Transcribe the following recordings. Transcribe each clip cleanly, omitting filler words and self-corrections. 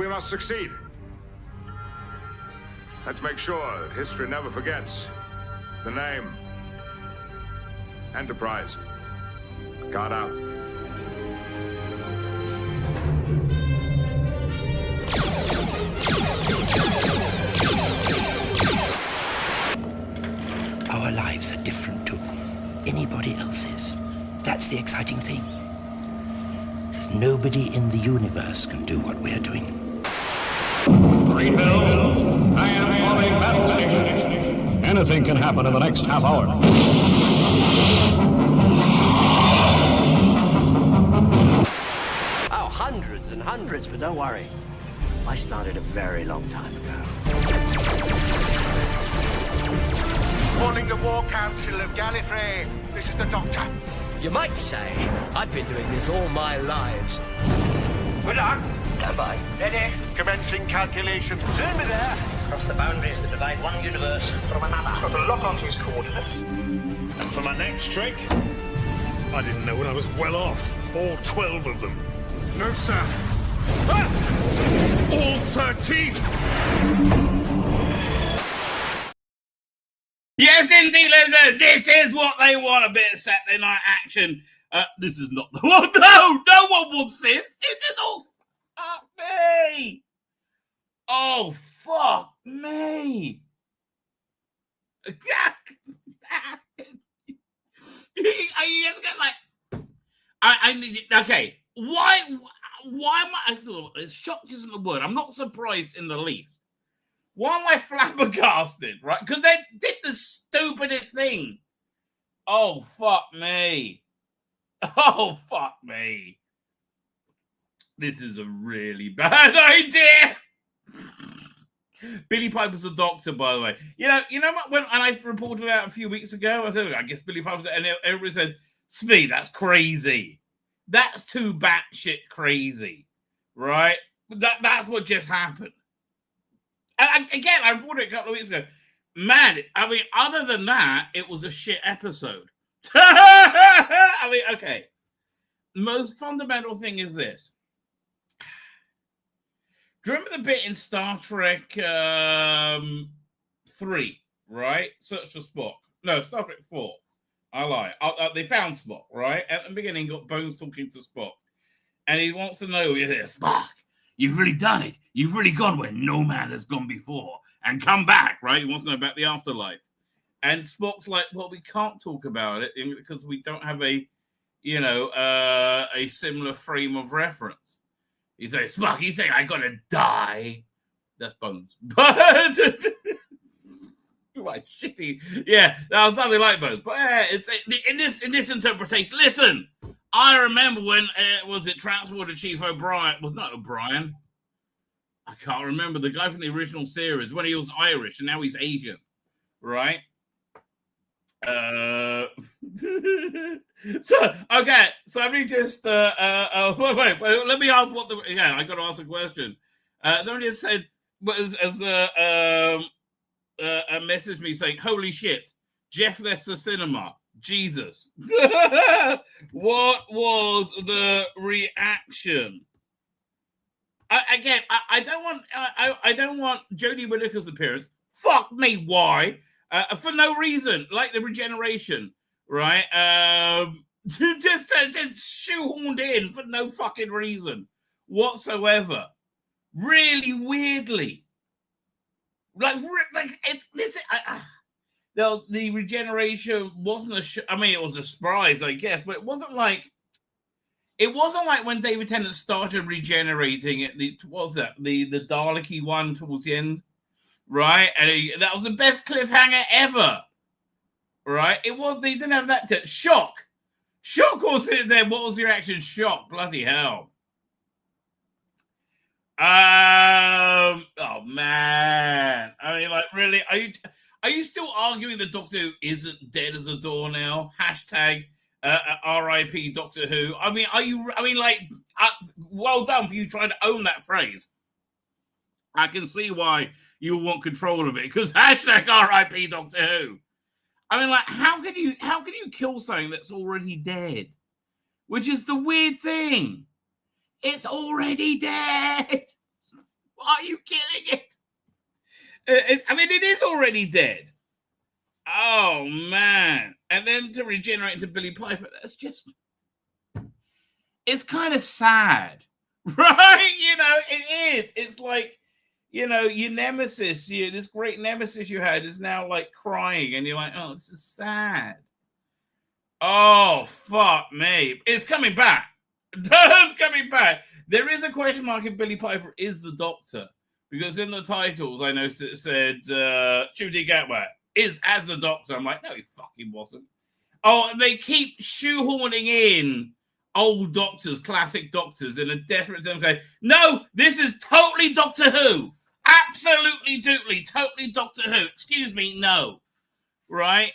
we must succeed. Let's make sure history never forgets the name. Enterprise. Guard out. Our lives are different to anybody else's. That's the exciting thing. Nobody in the universe can do what we're doing. Greenville, I am on a battle station. Anything can happen in the next half hour. Oh, hundreds and hundreds, but don't worry. I started a very long time ago. Calling the War Council of Gallifrey. This is the Doctor. You might say I've been doing this all my lives. Good luck. Stand by. Ready. Commencing calculations. Turn me there. Across the boundaries that divide one universe from another. Got to lock onto his coordinates. And for my next trick, I didn't know when I was well off. All 12 of them. No, sir. Ah! All 13! Yes, indeed, this is what they want, a bit of Saturday night action. This is not the one. No one wants this. This is all fuck me. Oh, fuck me. You just get like, I need it. Okay, why am I still, shocked isn't the word. I'm not surprised in the least. Why am I flabbergasted, right? Because they did the stupidest thing. Oh, fuck me. Oh, fuck me. This is a really bad idea. Billie Piper's a doctor, by the way. You know when I reported out a few weeks ago, I guess Billie Piper's, and everybody said, Tzvi, that's crazy. That's too batshit crazy, right? That's what just happened. And again, I reported it a couple of weeks ago. Man, I mean, other than that, it was a shit episode. I mean, okay. Most fundamental thing is this. Do you remember the bit in Star Trek 3, right? Search for Spock. No, Star Trek 4. I lie. They found Spock, right? At the beginning, got Bones talking to Spock. And he wants to know, Spock, you've really done it. You've really gone where no man has gone before. And come back, right? He wants to know about the afterlife. And Spock's like, well, we can't talk about it because we don't have a similar frame of reference. He says, Spock, you say I gotta die? That's Bones. But right, shitty. Yeah, that was nothing like Bones. But in this interpretation, listen. I remember when was it Transporter Chief O'Brien? Was not O'Brien. I can't remember the guy from the original series when he was Irish and now he's Asian, right? So okay, so let me just wait, let me ask what the I got to ask a question. Somebody just said messaged me saying, "Holy shit, Jeff left the cinema." Jesus, what was the reaction? I don't want Jodie Whittaker's appearance. Fuck me, why? For no reason, like the Regeneration, right? Just shoehorned in for no fucking reason whatsoever. Really weirdly, like it's this. The Regeneration wasn't I mean, it was a surprise, I guess, but it wasn't like when David Tennant started regenerating it. What was that? The Dalek-y one towards the end. Right, and that was the best cliffhanger ever. Right, it was. They didn't have that. Shock was sitting there. What was your reaction? Shock, bloody hell. Oh man, I mean, like, really? Are you still arguing the Doctor Who isn't dead as a door now? Hashtag RIP Doctor Who. I mean, well done for you trying to own that phrase. I can see why you want control of it because hashtag RIP Doctor Who. I mean, like, how can you kill something that's already dead? Which is the weird thing. It's already dead. Are you killing it? I mean, it is already dead. Oh, man. And then to regenerate into Billie Piper, that's just... It's kind of sad, right? You know, it is. It's like, you know, your nemesis, this great nemesis you had is now like crying, and you're like, oh, this is sad. Oh, fuck me. It's coming back. It's coming back. There is a question mark if Billie Piper is the Doctor, because in the titles, I know it said Ncuti Gatwa is as the Doctor. I'm like, no, he fucking wasn't. Oh, they keep shoehorning in old Doctors, classic Doctors, in a desperate attempt to go, no, this is totally Doctor Who. Absolutely, totally Doctor Who. Excuse me, no. Right?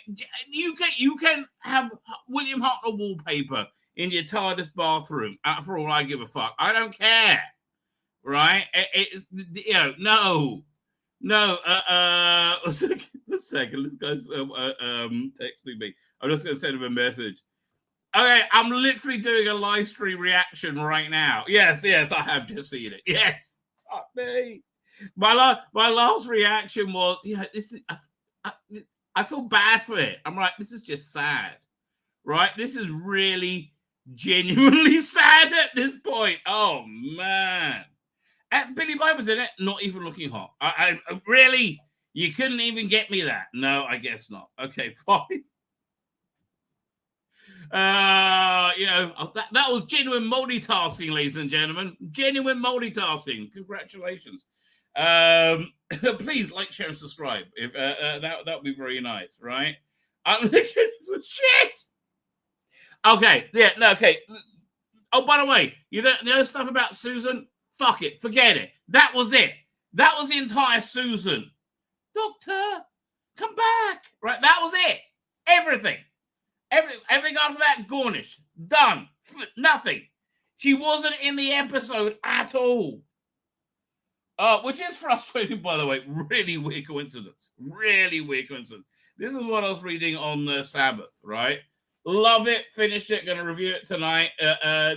You can have William Hartnell wallpaper in your TARDIS bathroom. For all I give a fuck, I don't care. Right? It's no. A second. This guy's texting me. I'm just gonna send him a message. Okay, I'm literally doing a live stream reaction right now. Yes, I have just seen it. Yes, fuck me. My last reaction was, this is. I feel bad for it. I'm like, this is just sad, right? This is really genuinely sad at this point. Oh man, and Billie Piper's in it, not even looking hot. I really, you couldn't even get me that. No, I guess not. Okay, fine. That was genuine multitasking, ladies and gentlemen. Genuine multitasking. Congratulations. Please like, share, and subscribe. If that would be very nice, right? I'm looking at shit. Okay, yeah, no, okay. Oh, by the way, you know stuff about Susan? Fuck it, forget it. That was it. That was the entire Susan. Doctor, come back. Right, that was it. Everything after that, Gornish. Done. Nothing. She wasn't in the episode at all. Which is frustrating, by the way. Really weird coincidence. This is what I was reading on the Sabbath, right? Love it. Finished it. Going to review it tonight.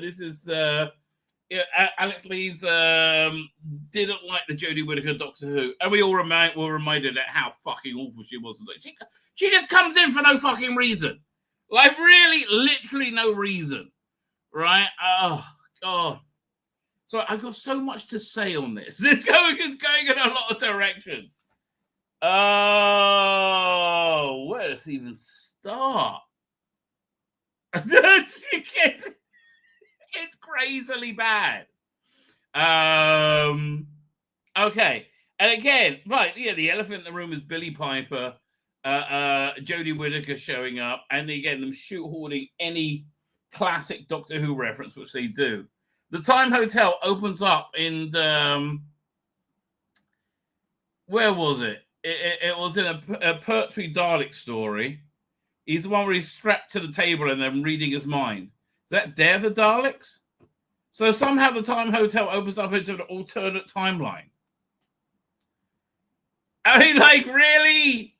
This is Alex Lees didn't like the Jodie Whittaker Doctor Who, and we all were reminded at how fucking awful she was. She just comes in for no fucking reason, like really, literally no reason, right? Oh God. So I've got so much to say on this. It's going in a lot of directions. Oh, where does it even start? It's crazily bad. Okay. And again, right, yeah, the elephant in the room is Billie Piper, Jodie Whittaker showing up, and again, them shoehorning any classic Doctor Who reference, which they do. The Time Hotel opens up in the... where was it? It was in a Pertwee Dalek story. He's the one where he's strapped to the table and then reading his mind. Is that Dare the Daleks? So somehow the Time Hotel opens up into an alternate timeline. I mean, like, really?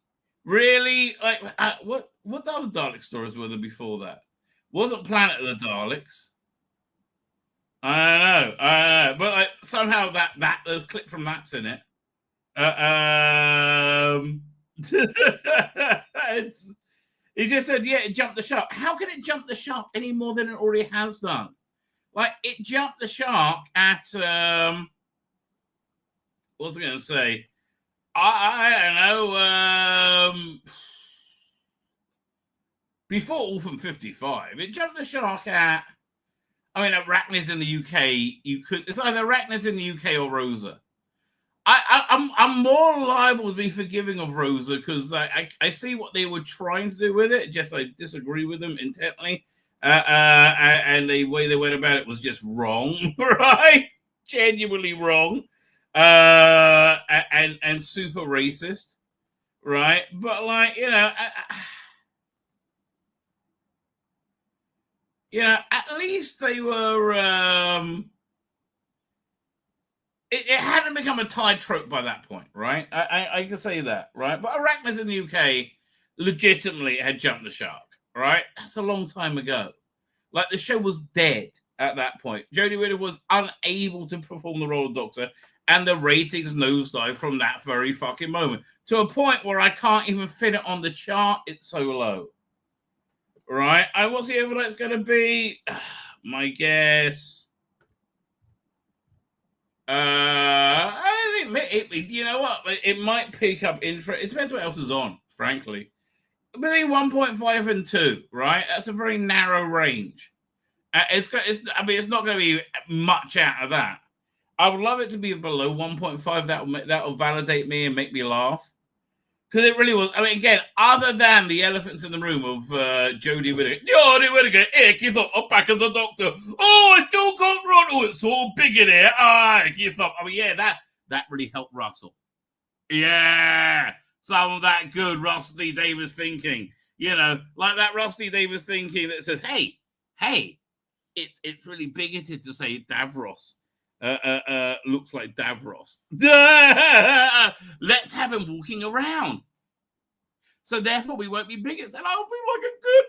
Really? Like, what other Dalek stories were there before that? Wasn't Planet of the Daleks? I don't know. But like, somehow that the clip from that's in it. He just said, yeah, it jumped the shark. How can it jump the shark any more than it already has done? Like, it jumped the shark at, what was I going to say? I don't know. Before Orphan 55, it jumped the shark at, I mean, Arachnids in the UK, it's either Arachnids in the UK or Rosa. I'm more liable to be forgiving of Rosa because I see what they were trying to do with it. Just I disagree with them intently, and the way they went about it was just wrong, right? Genuinely wrong, and super racist, right? But like at least they were. It hadn't become a tide trope by that point, right? I can say that, right? But Arachnids in the UK legitimately had jumped the shark, right? That's a long time ago. Like, the show was dead at that point. Jodie Whittaker was unable to perform the role of Doctor, and the ratings nosedive from that very fucking moment to a point where I can't even fit it on the chart. It's so low. Right? And what's the evidence going to be? My guess. I think you know what? It might pick up interest. It depends what else is on, frankly. Between 1.5 and 2, right? That's a very narrow range. It's not going to be much out of that. I would love it to be below 1.5. That'll validate me and make me laugh. Because it really was. I mean, again, other than the elephants in the room of Jodie Whittaker. Jodie Whittaker, keep up back as a Doctor. Oh, I still can't run. Oh, it's so big in here. Keep up. I mean, yeah, that really helped Russell. Yeah, some of that good Rusty Davis thinking. You know, like that Rusty Davis thinking that says, hey, it's really bigoted to say Davros. Looks like Davros. Let's have him walking around. So therefore, we won't be bigots, and I'll feel like a good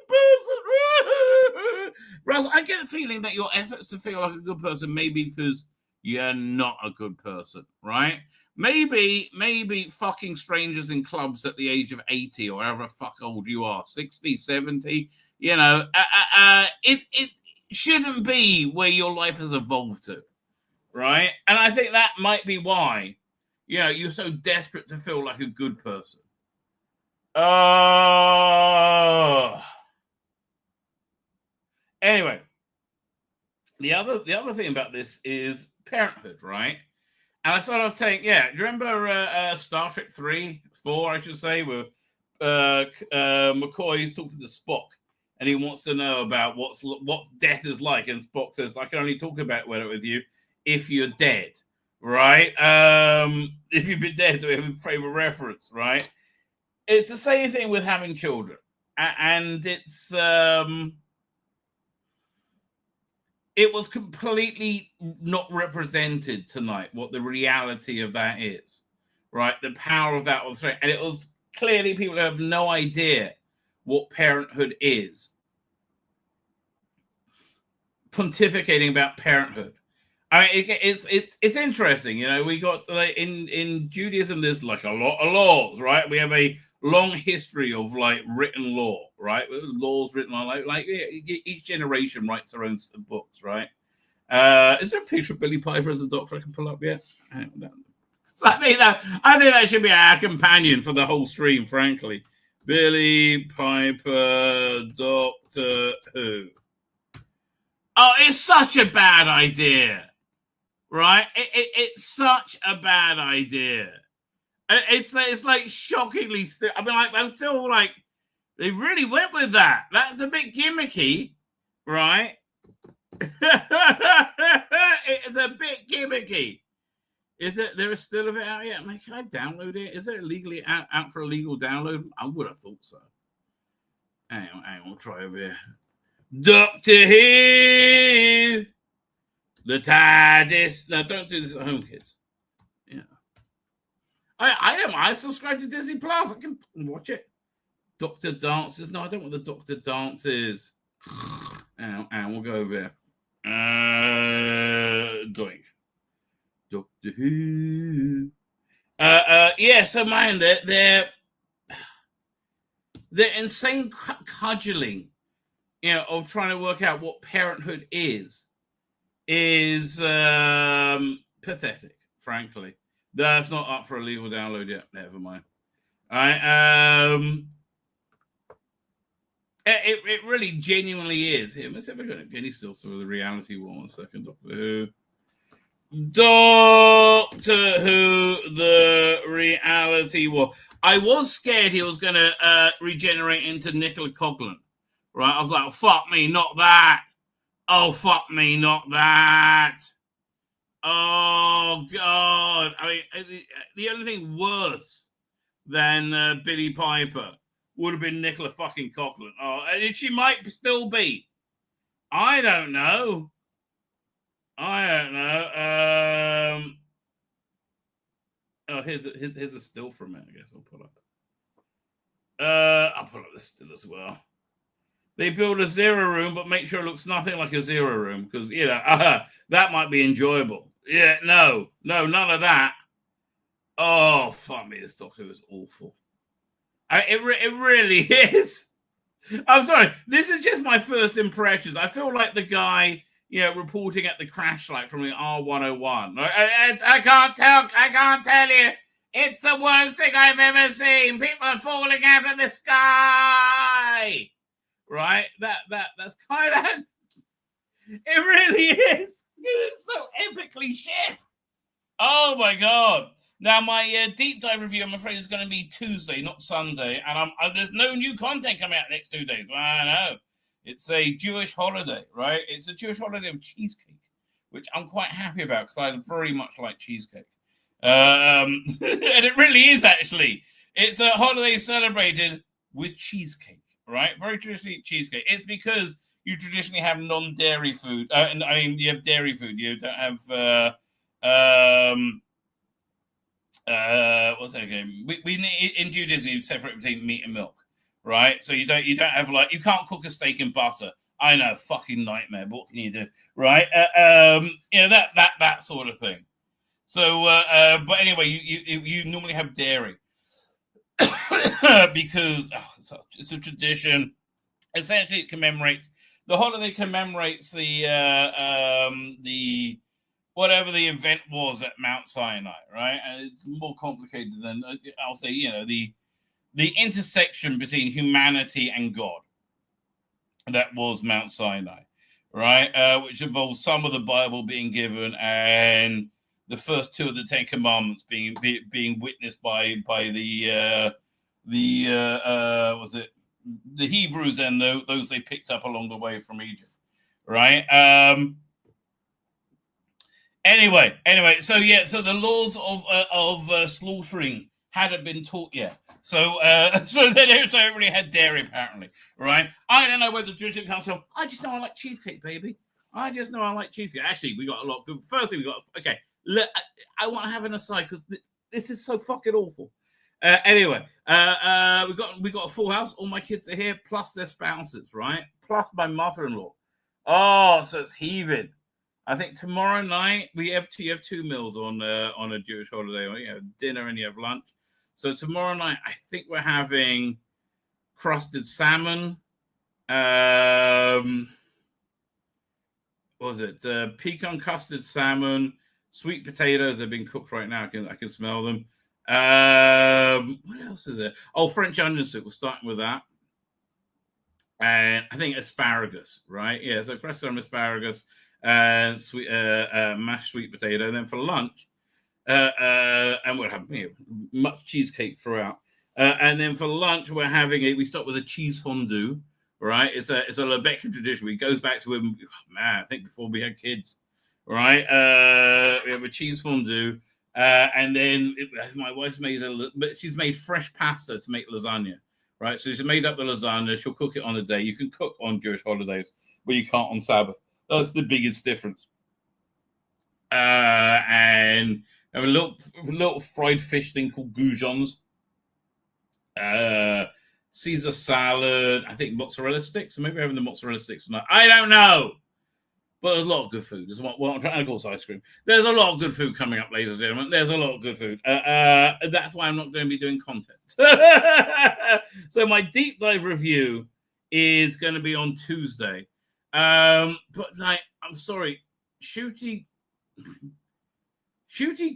person. Russell, I get the feeling that your efforts to feel like a good person may be because you're not a good person, right? Maybe fucking strangers in clubs at the age of 80 or however fuck old you are, 60, 70, you know, it shouldn't be where your life has evolved to. Right? And I think that might be why, you know, you're so desperate to feel like a good person. Anyway, the other thing about this is Parenthood, right? And I started off saying, do you remember Star Trek 4, I should say, where McCoy is talking to Spock and he wants to know about what death is like, and Spock says, I can only talk about it with you if you're dead, right? If you've been dead, we have a favorite reference, right? It's the same thing with having children, and it's it was completely not represented tonight what the reality of that is, right? The power of that was, and it was clearly people who have no idea what parenthood is, pontificating about parenthood. I mean, it's interesting, you know. We got like in Judaism, there's like a lot of laws, right? We have a long history of like written law, right? Laws written on like each generation writes their own books, right? Is there a picture of Billie Piper as a doctor I can pull up yet? I think that should be our companion for the whole stream, frankly. Billie Piper, Doctor Who. Oh, it's such a bad idea. Right? It's such a bad idea. It's like shockingly. I mean, I'm still like, they really went with that. That's a bit gimmicky, right? It's a bit gimmicky. Is it? There is still of it out yet? I mean, can I download it? Is it legally out for a legal download? I would have thought so. Hang on, we'll try over here. Doctor Who. The TARDIS. No, don't do this at home, kids. Yeah. I subscribe to Disney Plus. I can watch it. Doctor Dances. No, I don't want the Doctor Dances. And we'll go over there. Doink. Doctor Who. Yeah, so man, they're insane cudgeling, you know, of trying to work out what parenthood is pathetic, frankly. That's not up for a legal download yet. Never mind. All right. It really genuinely is. Here, let's see if I got any still through the reality war. 1 second. Doctor Who, the reality war. I was scared he was going to regenerate into Nicola Coughlan. Right? I was like, oh, fuck me, not that. Oh, fuck me, not that. Oh, God. I mean, the only thing worse than Billie Piper would have been Nicola fucking Coughlan. Oh, and she might still be. I don't know. Oh, here's a still from it, I guess I'll pull up. I'll pull up the still as well. they build a zero room, but make sure it looks nothing like a zero room because, that might be enjoyable. Yeah, no, none of that. Oh, fuck me, this Doctor was awful. It really is. I'm sorry, this is just my first impressions. I feel like the guy, reporting at the crash light from the R101. I can't tell you. It's the worst thing I've ever seen. People are falling out of the sky. Right? That's kind of... It really is. It's so epically shit. Oh, my God. Now, my deep dive review, I'm afraid, is going to be Tuesday, not Sunday. And there's no new content coming out next 2 days. Well, I know. It's a Jewish holiday, right? It's a Jewish holiday of cheesecake, which I'm quite happy about because I very much like cheesecake. And it really is, actually. It's a holiday celebrated with cheesecake, right? Very traditionally cheesecake. It's because you traditionally have non-dairy food. You have dairy food. You don't have... what's that again? We in Judaism you separate between meat and milk, right? So you don't have you can't cook a steak in butter. I know, fucking nightmare. But what can you do, right? That sort of thing. So, but anyway, you normally have dairy because it's a tradition. Essentially, the holiday commemorates the whatever the event was at Mount Sinai, right? And it's more complicated than, I'll say, the intersection between humanity and God. That was Mount Sinai, right? Which involves some of the Bible being given and the first two of the Ten Commandments being witnessed by the Hebrews and those they picked up along the way from Egypt, right? Anyway, so the laws of slaughtering hadn't been taught yet. So they also really had dairy, apparently, right? I don't know where the tradition comes from. I just know I like cheesecake, baby. I just know I like cheesecake. Actually, we got a lot. Firstly, look, I want to have an aside because this is so fucking awful. Anyway, we got a full house. All my kids are here, plus their spouses, right? Plus my mother-in-law. Oh, so it's heaving. I think tomorrow night you have two meals on a Jewish holiday. You have dinner and you have lunch. So tomorrow night, I think we're having crusted salmon. What was it? Pecan custard salmon, sweet potatoes. They're being cooked right now. I can smell them. What else is there? Oh, French onion soup. We're starting with that. And I think asparagus, right? Yeah, so crusted salmon, asparagus, and mashed sweet potato. And then for lunch, and we'll have much cheesecake throughout. And then for lunch, we start with a cheese fondue, right? It's a Lebetkin tradition. It goes back to I think before we had kids, right? We have a cheese fondue, and then my wife's she's made fresh pasta to make lasagna, right? So she's made up the lasagna. She'll cook it on the day. You can cook on Jewish holidays, but you can't on Sabbath. That's the biggest difference. And a little fried fish thing called goujons. Caesar salad. I think mozzarella sticks. So maybe we're having the mozzarella sticks tonight. I don't know. But there's a lot of good food. I'm trying to go ice cream. There's a lot of good food coming up, ladies and gentlemen. There's a lot of good food. That's why I'm not going to be doing content. So my deep dive review is going to be on Tuesday. But I'm sorry, Ncuti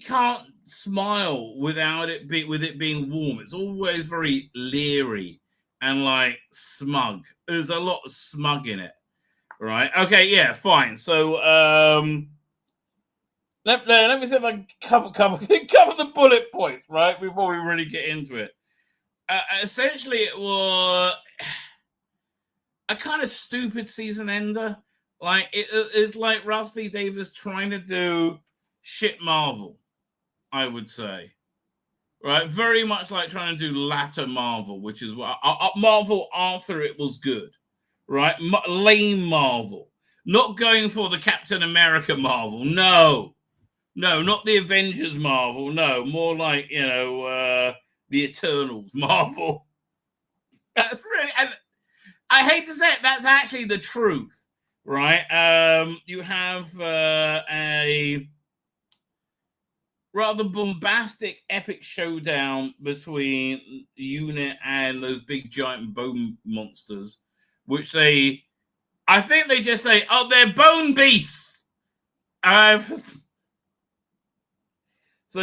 can't smile without it being warm. It's always very leery and smug. There's a lot of smug in it, right? Okay, yeah, fine. So let me see if I can cover the bullet points, right, before we really get into it. Essentially, it was a kind of stupid season ender. It's like Rusty Davis trying to do shit Marvel, I would say. Right? Very much like trying to do latter Marvel, which is what Marvel after it was good. Right? Lame Marvel. Not going for the Captain America Marvel. No, not the Avengers Marvel. No, more like, the Eternals Marvel. That's really... I hate to say it, that's actually the truth, right? You have a rather bombastic, epic showdown between Unit and those big giant bone monsters, which I think they just say, oh, they're bone beasts. So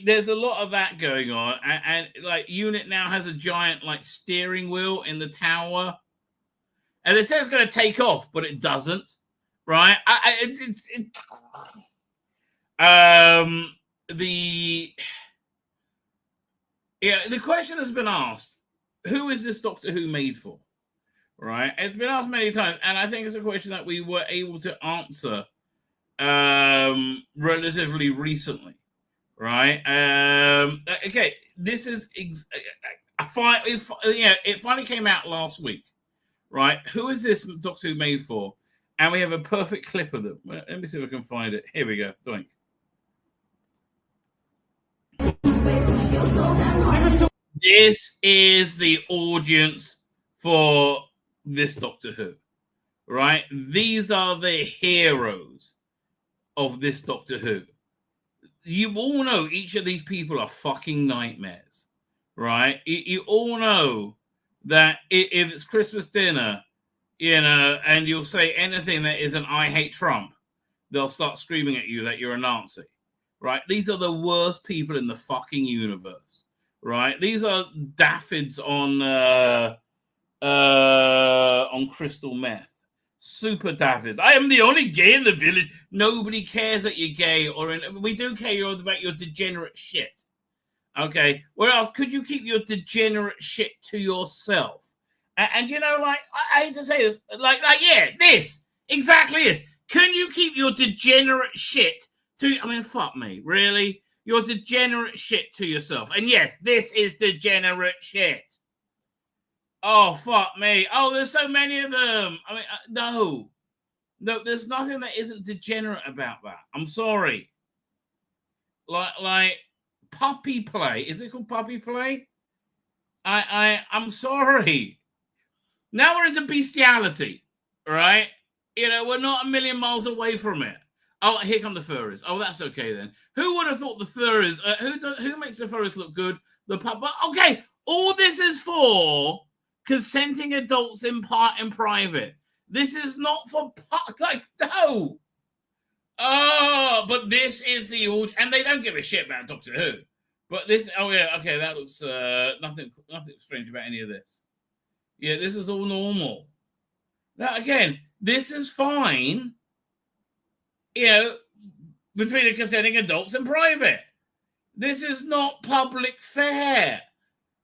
there's a lot of that going on, and like Unit now has a giant like steering wheel in the tower, and it says it's going to take off, but it doesn't, right? The question has been asked: who is this Doctor Who made for? Right? It's been asked many times, and I think it's a question that we were able to answer relatively recently. Right. Okay. This is it finally came out last week. Right. Who is this Doctor Who made for? And we have a perfect clip of them. Let me see if I can find it. Here we go. Doink. This is the audience for this Doctor Who. Right. These are the heroes of this Doctor Who. You all know each of these people are fucking nightmares, right? You all know that if it's Christmas dinner, and you'll say anything that isn't "I hate Trump," they'll start screaming at you that you're a Nazi, right? These are the worst people in the fucking universe, right? These are daffids on crystal meth. Super daffids. I am the only gay in the village. Nobody cares that you're gay, we do care about your degenerate shit. Okay. Where else could you keep your degenerate shit to yourself? And like, I hate to say this, this exactly this. Can you keep your degenerate shit fuck me, really? Your degenerate shit to yourself. And yes, this is degenerate shit. Oh, fuck me. Oh, there's so many of them. No, there's nothing that isn't degenerate about that. I'm sorry. Like puppy play. Is it called puppy play? I'm sorry. Now we're into bestiality, right? We're not a million miles away from it. Oh, here come the furries. Oh, that's okay then. Who would have thought the furries? Who makes the furries look good? The pup. Okay, all this is for consenting adults in private. This is not for no. Oh, but this is the old, and they don't give a shit about Doctor Who. But this, that looks nothing strange about any of this. Yeah, this is all normal. Now again, this is fine. Between the consenting adults in private. This is not public fare.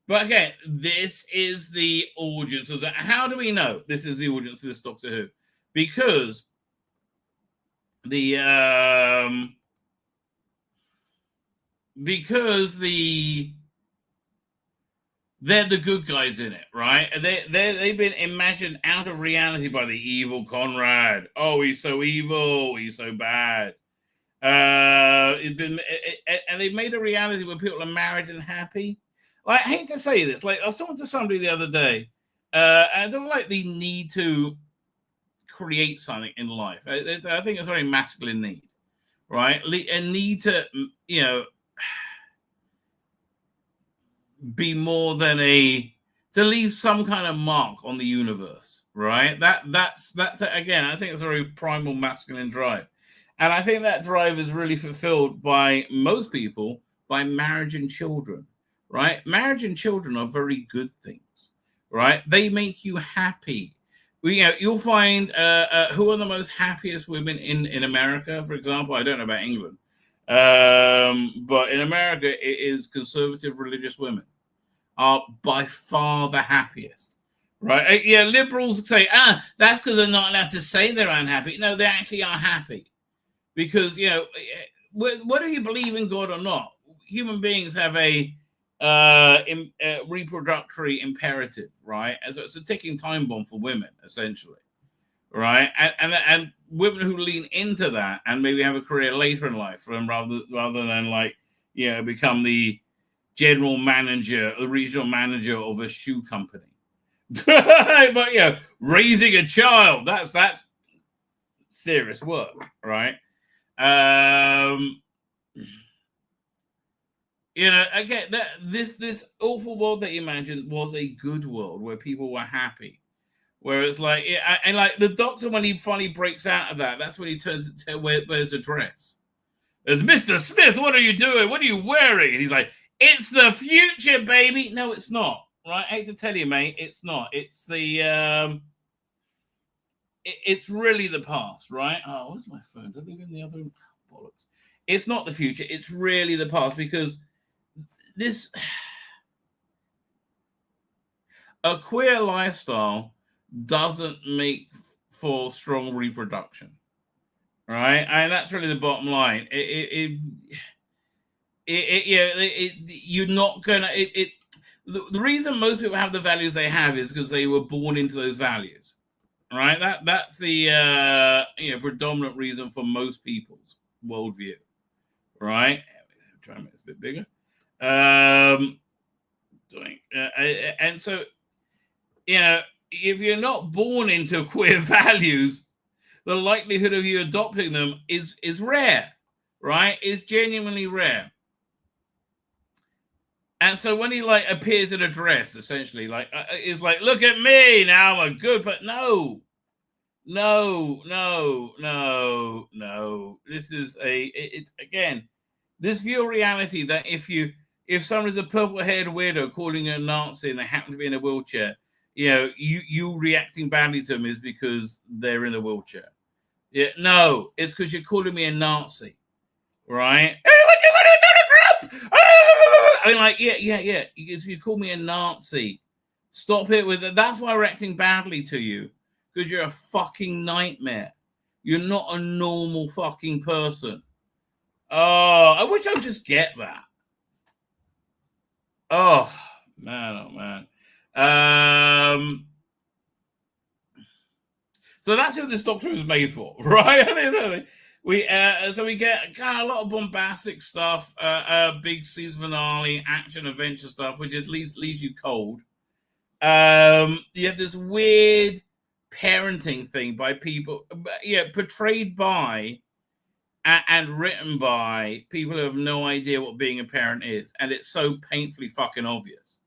But again, this is the audience of that. How do we know this is the audience of this Doctor Who? Because they're the good guys in it, right? And they've been imagined out of reality by the evil Conrad. Oh, he's so evil. He's so bad. And they've made a reality where people are married and happy. I hate to say this. Like, I was talking to somebody the other day, and I don't like the need to create something in life. I think it's a very masculine need, right? A need to, be more than to leave some kind of mark on the universe, right? That's again, I think it's a very primal masculine drive. And I think that drive is really fulfilled by most people by marriage and children. Right? Marriage and children are very good things, right? They make you happy. You'll find who are the most happiest women in America, for example. I don't know about England, but in America, it is conservative religious women are by far the happiest, right? Liberals say, that's because they're not allowed to say they're unhappy. No, they actually are happy because, whether you believe in God or not, human beings have a reproductory imperative, right? And so it's a ticking time bomb for women, essentially, right? And women who lean into that and maybe have a career later in life, rather than become the general manager, the regional manager of a shoe company, But raising a child, that's serious work, right? Again, this awful world that you imagined was a good world where people were happy. Where it's like, and like the Doctor, when he finally breaks out of that, that's when he turns to wears a dress. It's Mr. Smith, what are you doing? What are you wearing? And he's like, it's the future, baby. No, it's not. Right? I hate to tell you, mate, it's not. It's the it's really the past, right? Oh, where's my phone? Did I leave it in the other room? Bollocks. It's not the future. It's really the past, because this a queer lifestyle doesn't make for strong reproduction, right? And that's really the bottom line. You're not gonna. The reason most people have the values they have is because they were born into those values, right? That's the predominant reason for most people's worldview, right? Try and make this a bit bigger. And so, if you're not born into queer values, the likelihood of you adopting them is rare, right? It's genuinely rare. And so when he like appears in a dress, essentially, like it's like, look at me now, I'm a good, but no. This is again, this view of reality that if someone's a purple-haired weirdo calling you a Nazi and they happen to be in a wheelchair, you reacting badly to them is because they're in a wheelchair. Yeah, no, it's because you're calling me a Nazi, right? I mean, like, yeah. If you call me a Nazi, stop it with it. That's why we're acting badly to you, because you're a fucking nightmare. You're not a normal fucking person. Oh, I wish I would just get that. Oh man. So that's who this Doctor was made for, right? We get kind of a lot of bombastic stuff, big season finale, action adventure stuff, which at least leaves you cold. You have this weird parenting thing by people, portrayed by and written by people who have no idea what being a parent is, and it's so painfully fucking obvious.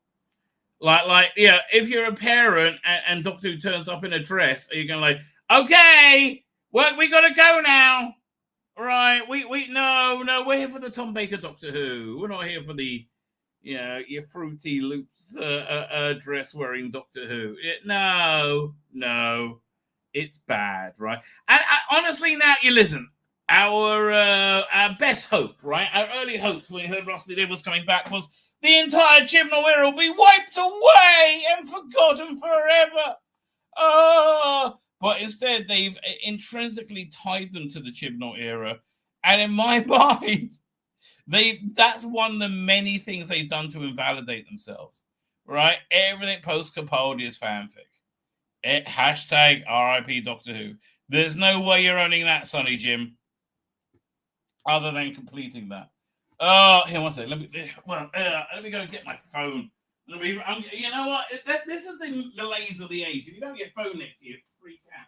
Like, if you're a parent and Doctor Who turns up in a dress, you're going like, okay, well, we got to go now. Right, no, we're here for the Tom Baker Doctor Who. We're not here for the, your Fruity Loops dress wearing Doctor Who. No, it's bad, right? And honestly, now you listen. Our best hope, right? Our early hopes when we heard Ross Lee was coming back was the entire Chibnall era will be wiped away and forgotten forever. Oh. But instead, they've intrinsically tied them to the Chibnall era. And in my mind, that's one of the many things they've done to invalidate themselves, right? Everything post-Capaldi is fanfic. Hashtag RIP Doctor Who. There's no way you're owning that, Sonny Jim, other than completing that. Oh, here, one second. Let me go and get my phone. You know what? This is the malaise of the age. If you don't have your phone next to you, freak out.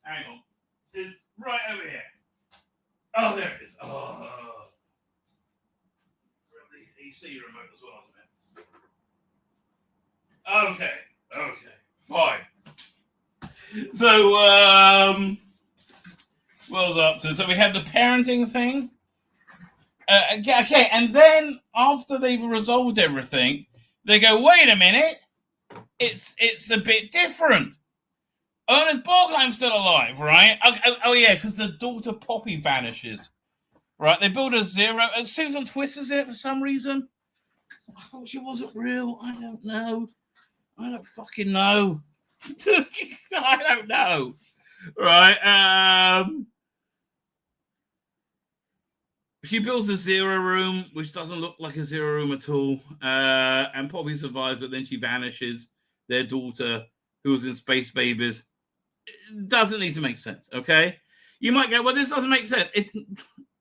Hang on. It's right over here. Oh, there it is. Oh. You see your remote as well, isn't it? Okay. Fine. So, what was up to? So we had the parenting thing. Okay, and then after they've resolved everything, they go, wait a minute, it's a bit different. Ernest Borgheim's still alive, right? Oh yeah, because the daughter Poppy vanishes. Right, they build a zero, and Susan Twister's in it for some reason. I thought she wasn't real. I don't know. I don't fucking know. I don't know. Right, she builds a zero room, which doesn't look like a zero room at all. And Poppy survives, but then she vanishes. Their daughter, who was in Space Babies, it doesn't need to make sense, okay? You might go, well, this doesn't make sense.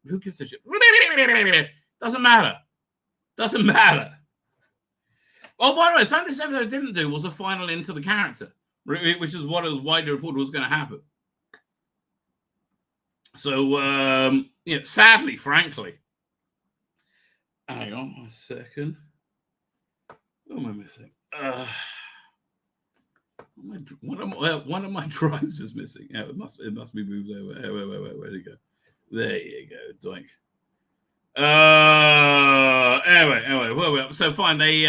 Who gives a shit? Doesn't matter. Oh, by the way, something this episode didn't do was a final into the character, which is what it was widely reported was going to happen. So, sadly, frankly, hang on a second. What am I missing? One of my drives is missing. Yeah, it must be moved over. Where'd it go? There you go. Doink. Anyway, well, so fine. They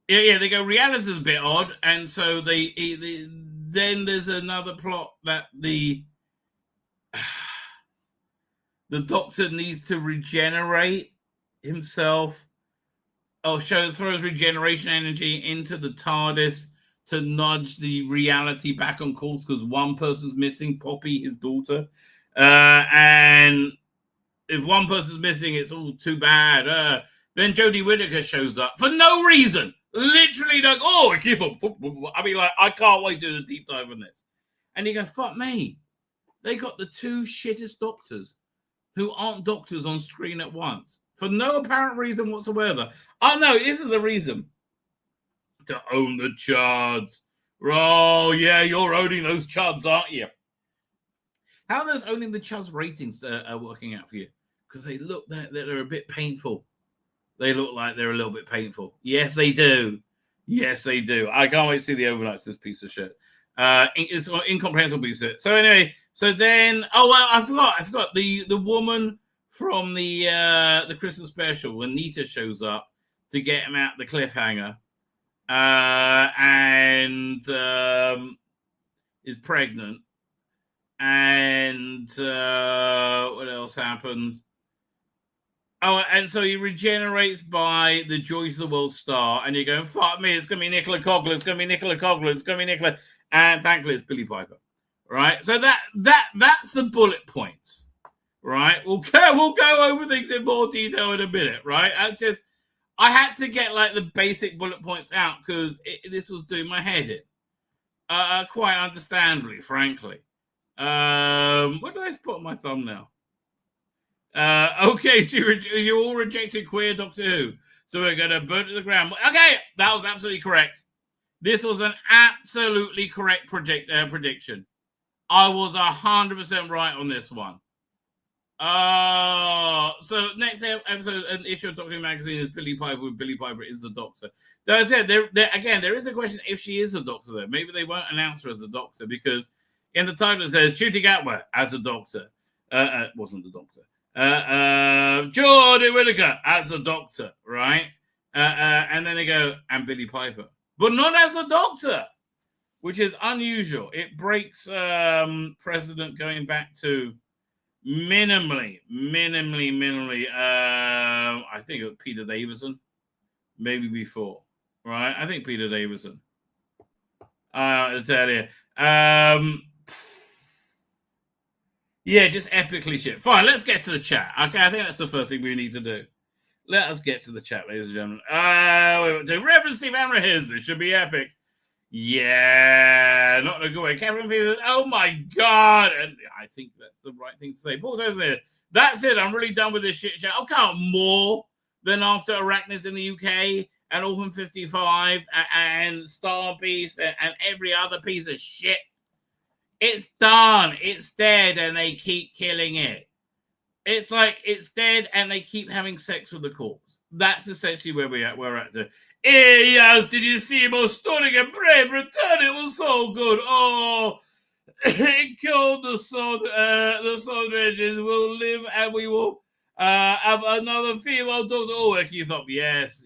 they go. Reality's a bit odd, and so then there's another plot that the Doctor needs to regenerate himself. Throws regeneration energy into the TARDIS to nudge the reality back on course because one person's missing, Poppy, his daughter. And if one person's missing, it's all too bad. Then Jodie Whittaker shows up for no reason. Literally, like, I keep up. I mean, like, I can't wait to do the deep dive on this. And you go, fuck me. They got the two shittest doctors who aren't doctors on screen at once. For no apparent reason whatsoever. Oh, no, this is the reason. To own the chuds. Oh, yeah, you're owning those chuds, aren't you? How are those owning the chuds ratings are working out for you? Because they look that they're a bit painful. They look like they're a little bit painful. Yes, they do. Yes, they do. I can't wait to see the overnights, this piece of shit. It's an incomprehensible piece of shit. So anyway, so then, I forgot. The woman from the Christmas special, when Nita shows up to get him out the cliffhanger, and is pregnant, and what else happens? Oh, and so he regenerates by the Joys of the World star, and you're going, fuck me, it's going to be Nicola Coughlan, it's going to be Nicola Coughlan, it's going to be Nicola, and thankfully it's Billie Piper, right? So that's the bullet points. Right, we'll go over things in more detail in a minute. Right, I had to get like the basic bullet points out because this was doing my head in, quite understandably, frankly. What did I put on my thumbnail? Okay, so you all rejected queer Doctor Who, so we're gonna burn it to the ground. Okay, that was absolutely correct. This was an absolutely correct prediction. I was 100% right on this one. So next episode, an issue of Doctor Who magazine is Billie Piper. Billie Piper is the Doctor. There is a question if she is the Doctor. Though maybe they won't announce her as the Doctor because in the title it says Ncuti Gatwa as the Doctor. Wasn't the Doctor. Jodie Whittaker as the Doctor, right? And then they go and Billie Piper, but not as the Doctor, which is unusual. It breaks precedent going back to. Minimally. I think it was Peter Davison, maybe before, right? I think Peter Davison. I'll tell you. Yeah, just epically shit. Fine, let's get to the chat. Okay, I think that's the first thing we need to do. Let us get to the chat, ladies and gentlemen. Reverend Steve Amra here. This should be epic. Yeah, not in a good way. Catherine says, oh my God. And I think that's the right thing to say. Paul says there, that's it. I'm really done with this shit show. I'll count more than After Arachnids in the UK and Orphan 55 and Star Beast and every other piece of shit. It's done. It's dead and they keep killing it. It's like it's dead and they keep having sex with the corpse. That's essentially where we're at. Hey, yes, did you see most stunning and brave return? It was so good. Oh, it killed the sword. The sword rangers will live, and we will have another female doctor. Oh, I keep up. Yes.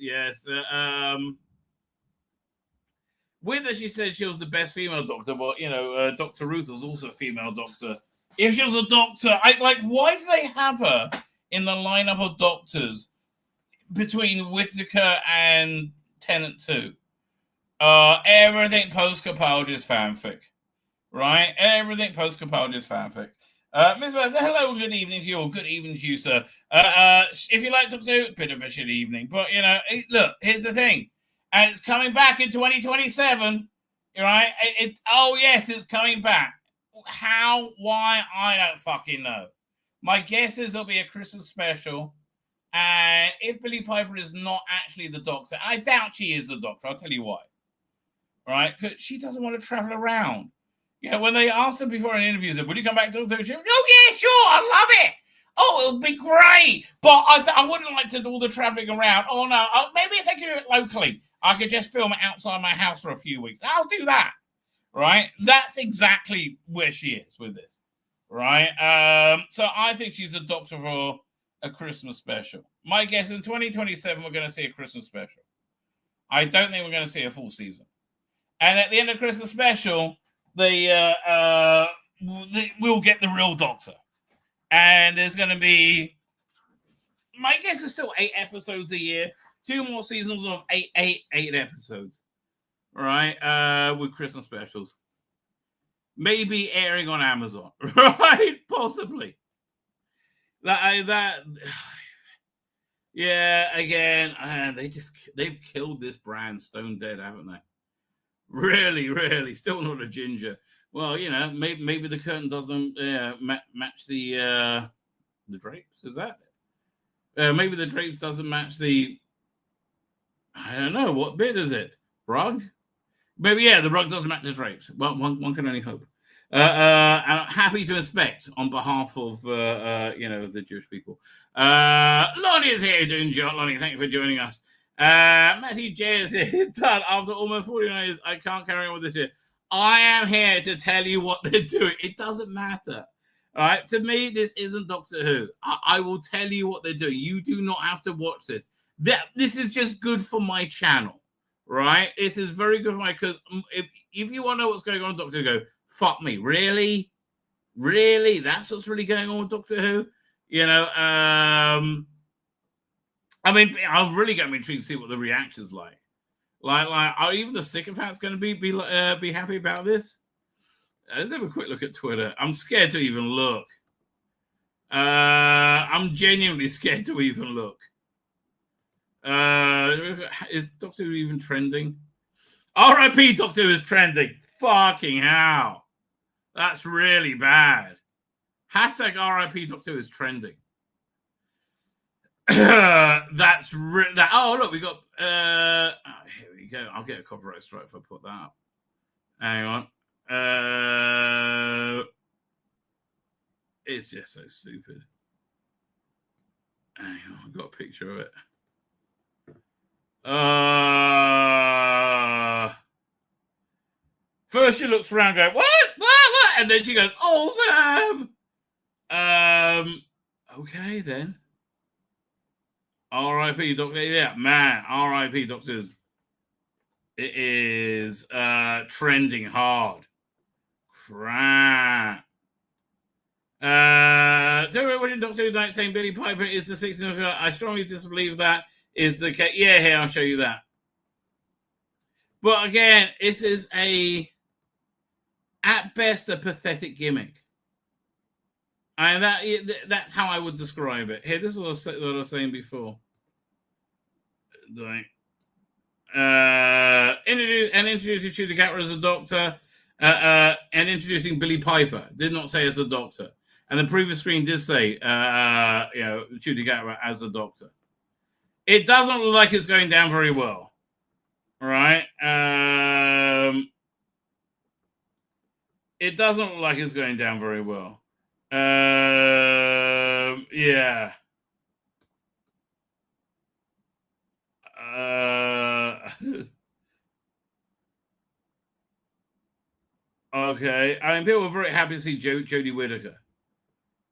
With her, she said she was the best female doctor, but Dr. Ruth was also a female doctor. If she was a doctor, why do they have her in the lineup of doctors between Whittaker and Tennant 2? Everything post-Capaldi is fanfic, right? Everything post-Capaldi is fanfic. Ms. Wells, hello and good evening to you, or good evening to you, sir. If you like Doctor Who, bit of a shitty evening, but, look, here's the thing. And it's coming back in 2027, right? Yes, it's coming back. How? Why? I don't fucking know. My guess is it'll be a Christmas special. And if Billie Piper is not actually the Doctor, I doubt she is the Doctor. I'll tell you why. Right? Because she doesn't want to travel around. You know, when they asked her before in interviews, would you come back to Doctor Who? She went, oh, yeah, sure, I love it. Oh, it would be great. But I wouldn't like to do all the traveling around. Oh, no. Maybe if they could do it locally, I could just film it outside my house for a few weeks. I'll do that. Right? That's exactly where she is with this. Right? So I think she's a Doctor for a Christmas special. My guess in 2027, we're going to see a Christmas special. I don't think we're going to see a full season. And at the end of Christmas special, we'll get the real Doctor. And there's going to be, my guess is still 8 episodes a year. 2 more seasons of 8 episodes. Right? With Christmas specials. Maybe airing on Amazon. Right? Possibly. Yeah, again, they've killed this brand stone dead, haven't they? Really, still not a ginger. Well, you know, maybe the curtain doesn't match the drapes. Is that it? Maybe the drapes doesn't match the. I don't know what bit is it. Rug? Maybe the rug doesn't match the drapes. Well, one can only hope. I'm happy to inspect on behalf of the Jewish people. Lonnie is here doing John. Lonnie, thank you for joining us. Matthew J is here. Done. After almost 49 years, I can't carry on with this here. I am here to tell you what they're doing. It doesn't matter. All right. To me, this isn't Doctor Who. I will tell you what they're doing. You do not have to watch this. This is just good for my channel. Right? This is very good for my, because if you want to know what's going on with Doctor Who, go, fuck me. Really? Really? That's what's really going on with Doctor Who? You know, I mean, I'm really going to be intrigued to see what the reaction's like. Like, are even the sycophants going to be happy about this? Let's have a quick look at Twitter. I'm scared to even look. I'm genuinely scared to even look. Is Doctor Who even trending? R.I.P. Doctor Who is trending. Fucking hell. That's really bad. Hashtag R.I.P. Doctor Who is trending. That's oh, look, we got here we go. I'll get a copyright strike if I put that up. Hang on. It's just so stupid. Hang on, I've got a picture of it. First she looks around going, what? And then she goes, awesome. Okay then. R.I.P. Doctor. Yeah, man. R.I.P. Doctors. It is trending hard. Crap. Watching Doctor Who Night saying Billie Piper is the 16th. I strongly disbelieve that is the case. Yeah, here, I'll show you that. But again, this is at best, a pathetic gimmick. And that's how I would describe it. Here, this is what I was saying before. Introducing Ncuti Gatwa as a Doctor, and introducing Billie Piper. Did not say as a Doctor. And the previous screen did say, Ncuti Gatwa as a Doctor. It doesn't look like it's going down very well. Right? It doesn't look like it's going down very well. Yeah. Okay. I mean, people were very happy to see Jodie Whittaker.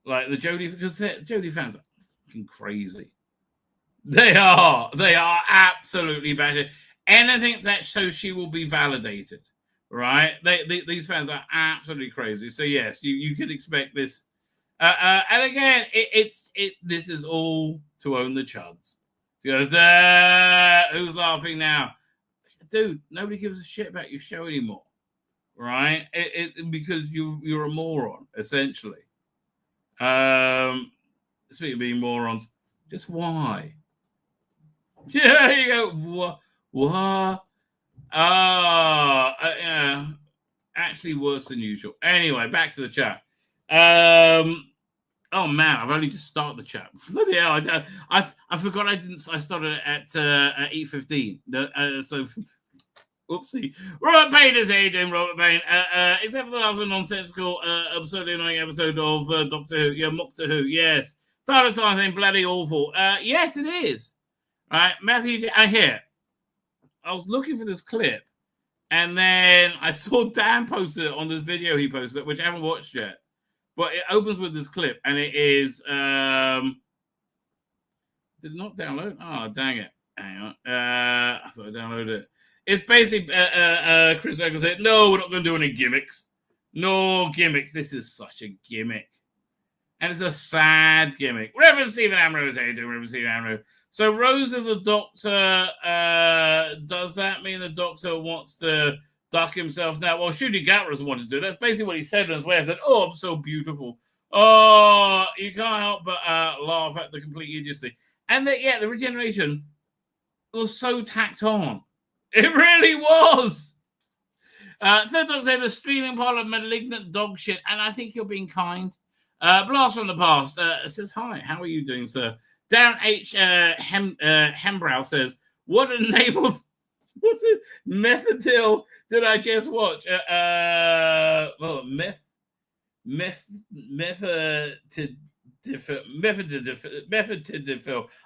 Like the Jodie, because Jodie fans are fucking crazy. They are absolutely bad. Anything that shows she will be validated, right? These fans are absolutely crazy. So yes, you could expect this. And again, this is all to own the chuds. She goes, who's laughing now? Dude, nobody gives a shit about your show anymore, right? Because you're a moron, essentially. Speaking of being morons, just why? Yeah, you go, what? Actually worse than usual. Anyway, back to the chat. Oh man, I've only just started the chat. Bloody hell! I forgot I didn't. I started at 8:15. So, oopsie. Robert Payne is here, doing Robert Payne. Except for the last nonsensical, absurdly annoying episode of Doctor Who. Yeah, Doctor Who. Yes, thought of something bloody awful. Yes, it is. Right, Matthew. Here. I was looking for this clip, and then I saw Dan post it on this video he posted, which I haven't watched yet. But it opens with this clip, and it is did not download. Oh, dang it! Hang on. I thought I downloaded it. It's basically Chris Eccles said, "No, we're not going to do any gimmicks. No gimmicks. This is such a gimmick, and it's a sad gimmick." Reverend Stephen Ambrose, how you doing, Reverend Stephen Ambrose? So Rose is a doctor. Does that mean the doctor wants to duck himself now? Well, Ncuti Gatwa doesn't want to do. That's basically what he said in his way. He said, "Oh, I'm so beautiful." Oh, you can't help but laugh at the complete idiocy. And the regeneration was so tacked on. It really was. Third Dog said the streaming pile of malignant dog shit, and I think you're being kind. Blast from the past says, "Hi, how are you doing, sir?" Darren H. Hembrow says, "What a name of what's it? Methodil did I just watch? Methodil.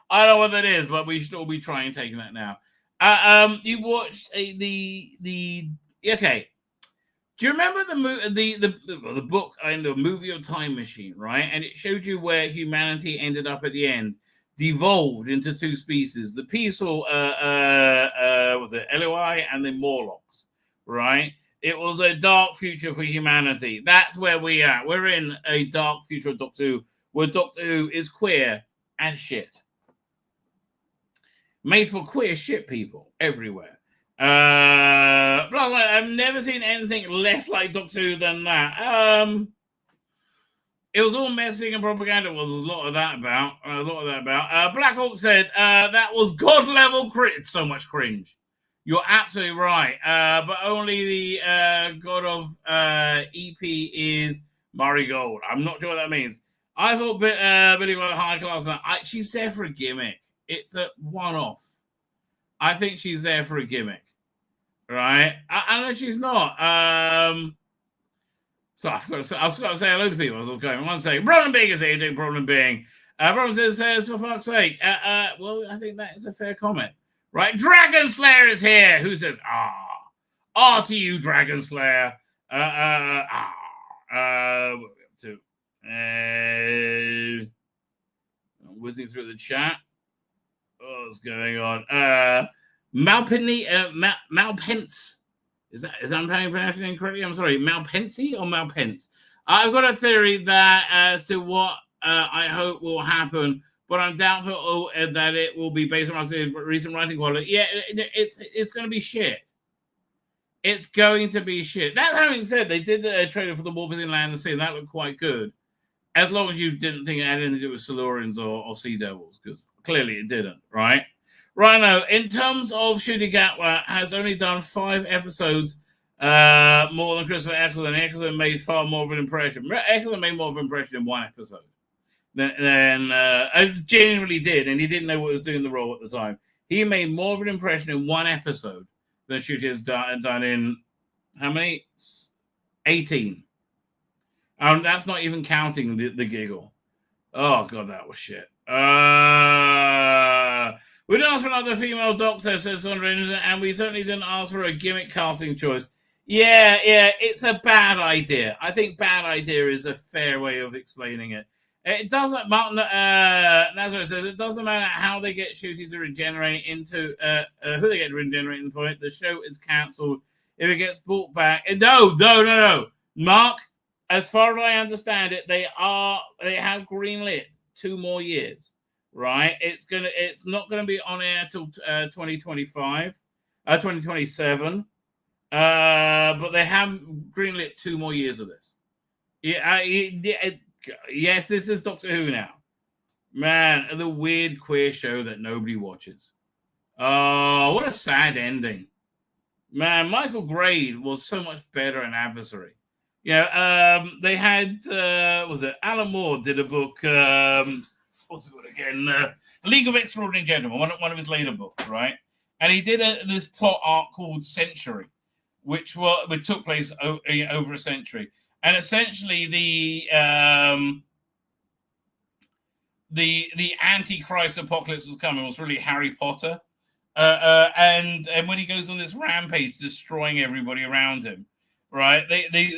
I don't know what that is, but we should all be trying taking that now. You watched the okay. Do you remember the book and the movie of Time Machine, right? And it showed you where humanity ended up at the end, devolved into two species: the peaceful, was it Eloi and the Morlocks, right? It was a dark future for humanity. That's where we are. We're in a dark future of Doctor Who, where Doctor Who is queer and shit, made for queer shit people everywhere. I've never seen anything less like Doctor Who than that. It was all messing and propaganda. Was a lot of that about. Black Hawk said that was god level crit. So much cringe. You're absolutely right. But only the god of EP is Murray Gold. I'm not sure what that means. I thought Billy was high class. She's there for a gimmick. It's a one-off. I think she's there for a gimmick, right? Unless she's not. So I've got to say hello to people. I was going one second. Problem being is here doing problem being. Problem says for fuck's sake. Well, I think that is a fair comment, right? Dragon Slayer is here. Who says to you, Dragon Slayer? What are we up to? I'm whizzing through the chat. What's going on? Malpence. Is that I'm pronouncing it incorrectly? I'm sorry. Malpensey or Malpence? I've got a theory that as to what I hope will happen, but I'm doubtful that it will be based on recent writing quality. Yeah, it's going to be shit. It's going to be shit. That having said, they did a trailer for the War Between Land and Sea, and that looked quite good. As long as you didn't think it had anything to do with Silurians or Sea Devils, because clearly it didn't, right? Rhino, in terms of Ncuti Gatwa, has only done 5 episodes more than Christopher Eccleston. Eccleston made far more of an impression. Eccleston made more of an impression in 1 episode than I genuinely did, and he didn't know what he was doing the role at the time. He made more of an impression in 1 episode than Ncuti has done in, how many? 18. That's not even counting the giggle. Oh, God, that was shit. We didn't ask for another female doctor, says Sandra, and we certainly didn't ask for a gimmick casting choice. Yeah, it's a bad idea. I think bad idea is a fair way of explaining it. It doesn't, Martin Nazareth says, it doesn't matter how they get Ncuti to regenerate into, who they get to regenerate into the point. The show is cancelled if it gets brought back. No. Mark, as far as I understand it, they have greenlit 2 more years. Right, it's not gonna be on air till 2025, 2027. But they have greenlit 2 more years of this. Yes, this is Doctor Who now. Man, the weird queer show that nobody watches. Oh, what a sad ending. Man, Michael Grade was so much better an adversary. They had was it Alan Moore did a book? What's it called again? League of Extraordinary Gentlemen, one of his later books, right? And he did this plot arc called Century, which took place over a century, and essentially the Antichrist apocalypse was coming was really Harry Potter, and when he goes on this rampage, destroying everybody around him, right?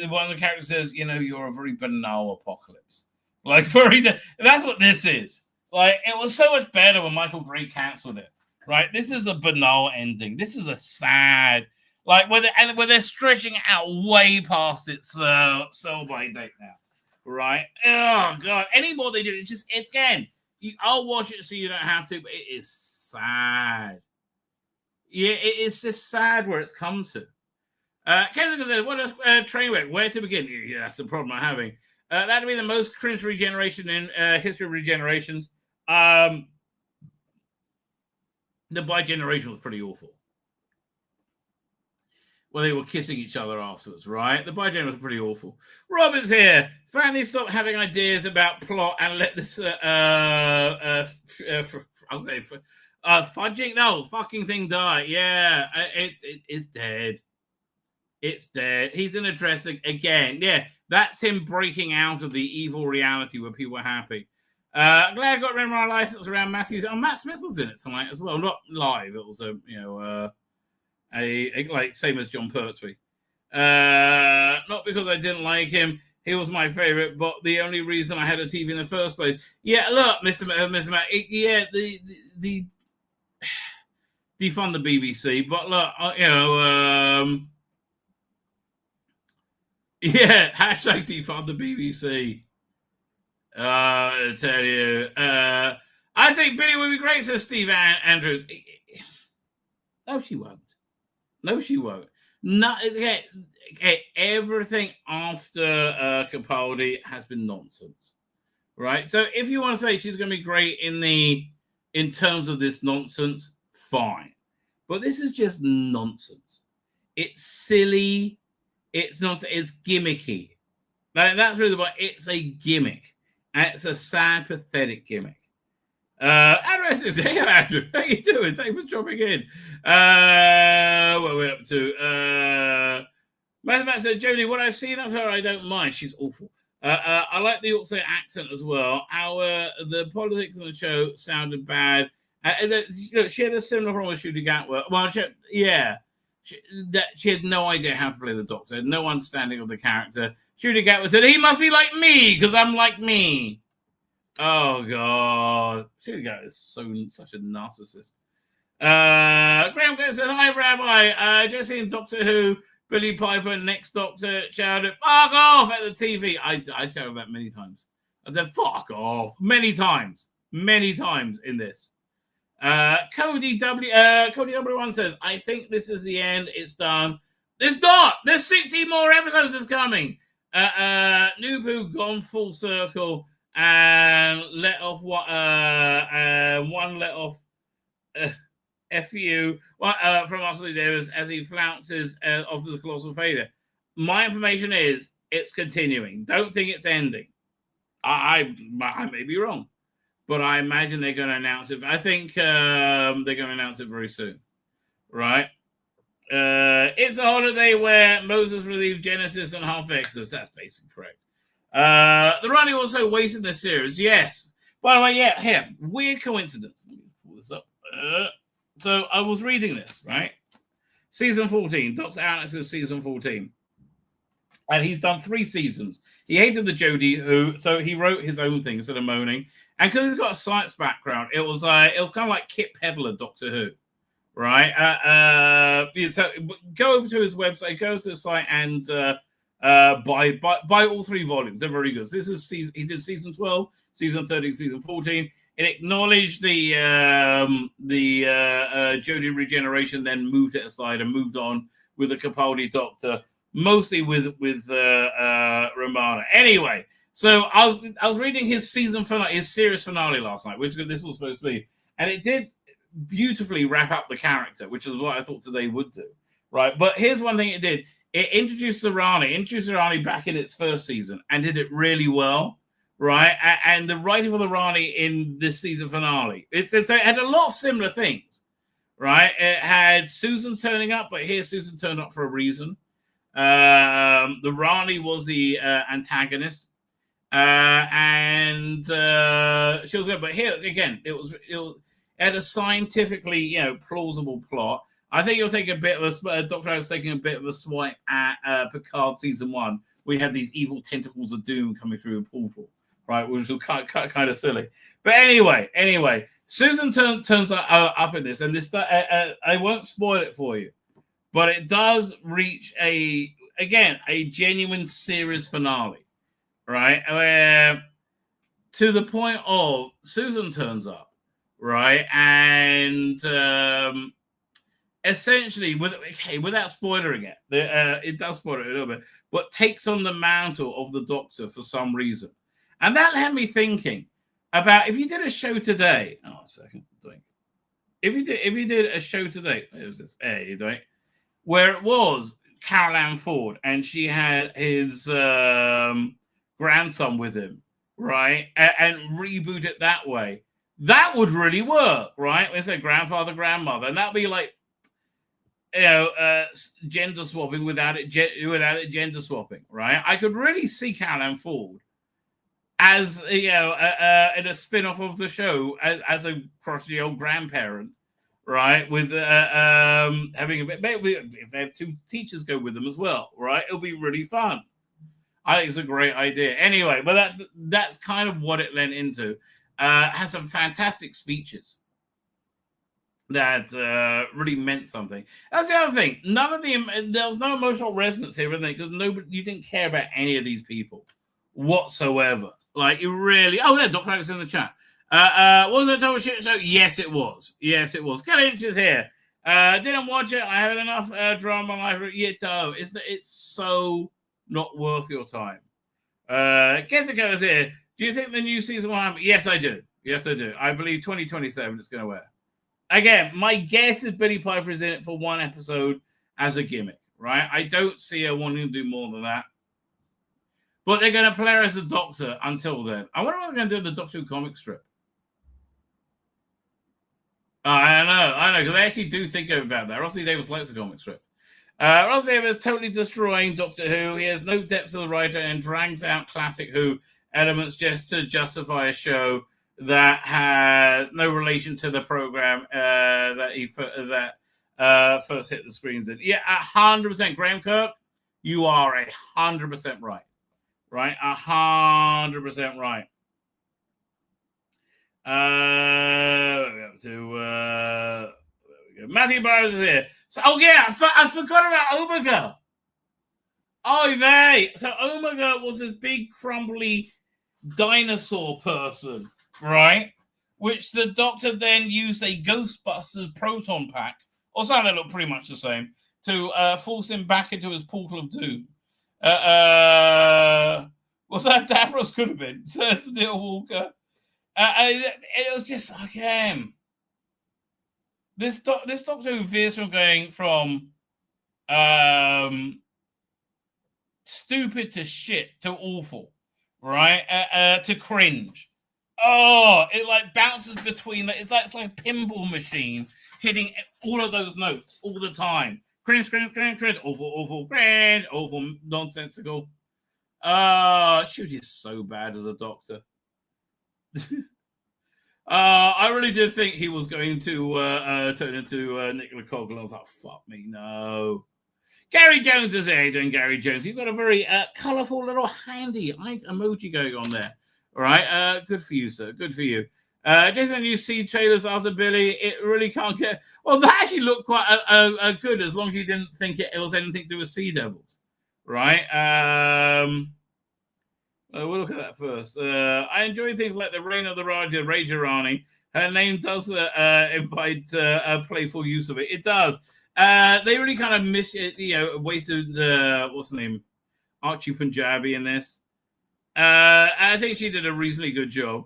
One of the characters says, you're a very banal apocalypse, like that's what this is. Like, it was so much better when Michael Gray cancelled it, right? This is a banal ending. This is a sad, like, where they're stretching out way past its sell-by date now, right? Oh, God. Any more they do, it's just, again, I'll watch it so you don't have to, but it is sad. Yeah, it is just sad where it's come to. Kevin says, what a train wreck. Where to begin? Yeah, that's the problem I'm having. That'd be the most cringe regeneration in history of regenerations. The bi-generation was pretty awful. Well, they were kissing each other afterwards, right? The bi-generation was pretty awful. Robert's here. Finally stop having ideas about plot and let this fudging? No, fucking thing die. Yeah, it's dead. It's dead. He's in a dress again. Yeah, that's him breaking out of the evil reality where people are happy. Glad I got rid of my license around Matthews. Oh, Matt Smith was in it tonight as well. Not live. It was a like same as John Pertwee. Not because I didn't like him. He was my favorite, but the only reason I had a TV in the first place. Yeah, look, Mr. Matt. Yeah, the defund the BBC, but look, yeah, hashtag defund the BBC. I tell you, I think Billy would be great, says Steve Andrews. No, she won't. No, she won't. Everything after Capaldi has been nonsense, right? So if you want to say she's going to be great in terms of this nonsense, fine. But this is just nonsense. It's silly. It's nonsense. It's gimmicky. Like, that's really what it's a gimmick. And it's a sad, pathetic gimmick. Andrew says, hey, Andrew, how you doing? Thanks for dropping in. What are we up to? Matt said, Jodie, what I've seen of her, I don't mind. She's awful. I like the Auxiliary accent as well. The politics on the show sounded bad. She had a similar problem with Ncuti Gatwa. Well, she had no idea how to play the Doctor, had no understanding of the character. Ncuti Gatwa said, he must be like me, because I'm like me. Oh, God. Ncuti Gatwa is such a narcissist. Graham says, hi, Rabbi. Just seen Doctor Who, Billie Piper, next Doctor, shouted, fuck off at the TV. I shouted that many times. I said, fuck off. Many times in this. Cody W1 says, I think this is the end. It's done. It's not. There's 60 more episodes that's coming. Nubu gone full circle and let off one let off FU from Oxley Davis as he flounces off the Colossal Fader. My information is it's continuing. Don't think it's ending. I may be wrong, but I imagine they're going to announce it. I think they're going to announce it very soon, right? It's a holiday where Moses relieved Genesis and half Exodus. That's basically correct. The running also wasted the series. Yes. By the way, yeah, here, weird coincidence. Let me pull this up. So I was reading this, right? Season 14, Dr. Alex's season 14. And he's done 3 seasons. He hated the Jodie Who, so he wrote his own thing instead of moaning. And because he's got a science background, it was kind of like Kit Pebbler, Doctor Who, right? So go over to his website, go to the site, and buy all 3 volumes. They're very good. So this is he did season 12, season 13, season 14. It acknowledged the Jodie regeneration, then moved it aside and moved on with the Capaldi Doctor, mostly with Romana. Anyway, so I was reading his season finale, his series finale last night, which this was supposed to be, and it did beautifully wrap up the character, which is what I thought today would do, right? But here's one thing it did: it introduced Rani back in its first season and did it really well, right? And the writing for the Rani in this season finale, it had a lot of similar things, right? It had Susan turning up, but here Susan turned up for a reason. The Rani was the antagonist, and she was good. But here again, it had a scientifically, plausible plot. I think you'll take a bit of Dr. House taking a bit of a swipe at Picard season 1. We had these evil tentacles of doom coming through a portal, right? Which was kind of silly. But anyway, Susan turns up in this, and this I won't spoil it for you, but it does reach a genuine series finale, right? Where to the point of Susan turns up, right, and essentially, without spoiling it, it does spoil it a little bit, but takes on the mantle of the Doctor for some reason. And that had me thinking about if you did a show today. Oh, a second. If you did a show today, where it was Carol Ann Ford and she had his grandson with him, right? And reboot it that way. That would really work, right? We say grandfather, grandmother, and that'd be like, gender swapping without it gender swapping, right? I could really see Carol Ann Ford as in a spin-off of the show as a crotchety old grandparent, right? With having a bit, maybe if they have 2 teachers go with them as well, right? It'll be really fun. I think it's a great idea. Anyway, but that's kind of what it lent into. Has some fantastic speeches that really meant something. That's the other thing. There was no emotional resonance here, wasn't there? Because you didn't care about any of these people whatsoever. Like you really. Oh, yeah, Dr. Alex in the chat. Was it a total shit show? Yes, it was. Kelly Inch is here. Didn't watch it. I had enough drama in my life. It's so not worth your time. Kessico is here. Do you think the new season will happen? Yes, I do. I believe 2027 it's going to wear. Again, my guess is Billie Piper is in it for 1 episode as a gimmick, right? I don't see her wanting to do more than that. But they're going to play her as a Doctor until then. I wonder what they're going to do in the Doctor Who comic strip. I know, because they actually do think about that. Rossi Davis likes the comic strip. Rossi Davis is totally destroying Doctor Who. He has no depth as a writer and drags out classic Who elements just to justify a show that has no relation to the program that first hit the screens in. Yeah, 100%. Graham Kirk, you are 100% right. Right? 100% right. Matthew Burrows is here. So, I forgot about Omega. Oh, they. So Omega was this big, crumbly dinosaur person, right? Which the Doctor then used a Ghostbusters proton pack, or something that looked pretty much the same, to force him back into his portal of doom. Was that Davros? Could have been. Neil Walker. It was just again. This Doctor Who veers from going from stupid to shit to awful, right? To cringe. Oh, it like bounces between that. It's like a pinball machine hitting all of those notes all the time. Cringe, awful, cringe, awful, nonsensical. She is so bad as a Doctor. I really did think he was going to turn into Nicola Coughlan. I was like, fuck me, no. Gary Jones is here. How you doing, Gary Jones? You've got a very colourful little handy emoji going on there. All right, good for you, sir. Good for you. Jason, you see trailers after Billy, it really can't get... Well, that actually looked quite good, as long as you didn't think it was anything to do with Sea Devils, right? We'll look at that first. I enjoy things like the Reign of the Raja, Raja Rani. Her name does invite playful use of it. It does. They really kind of wasted, what's the name? Archie Punjabi in this. I think she did a reasonably good job.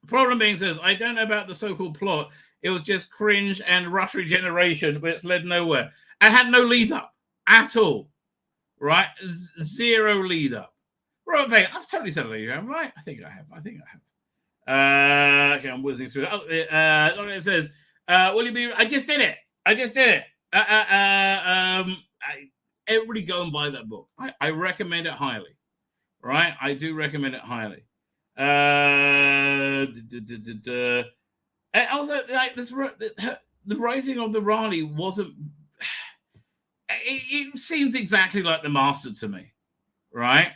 Problem being says, I don't know about the so-called plot. It was just cringe and rush regeneration, which led nowhere. And had no lead up. at all. Right? Zero lead up. Robert Payne, I've totally said it, haven't I? I think I have. Okay, I'm whizzing through. It says, will you be? I just did it. Everybody go and buy that book. I recommend it highly. Right? I do recommend it highly. And also, like this, the writing of the Rani wasn't. It seemed exactly like the Master to me, right?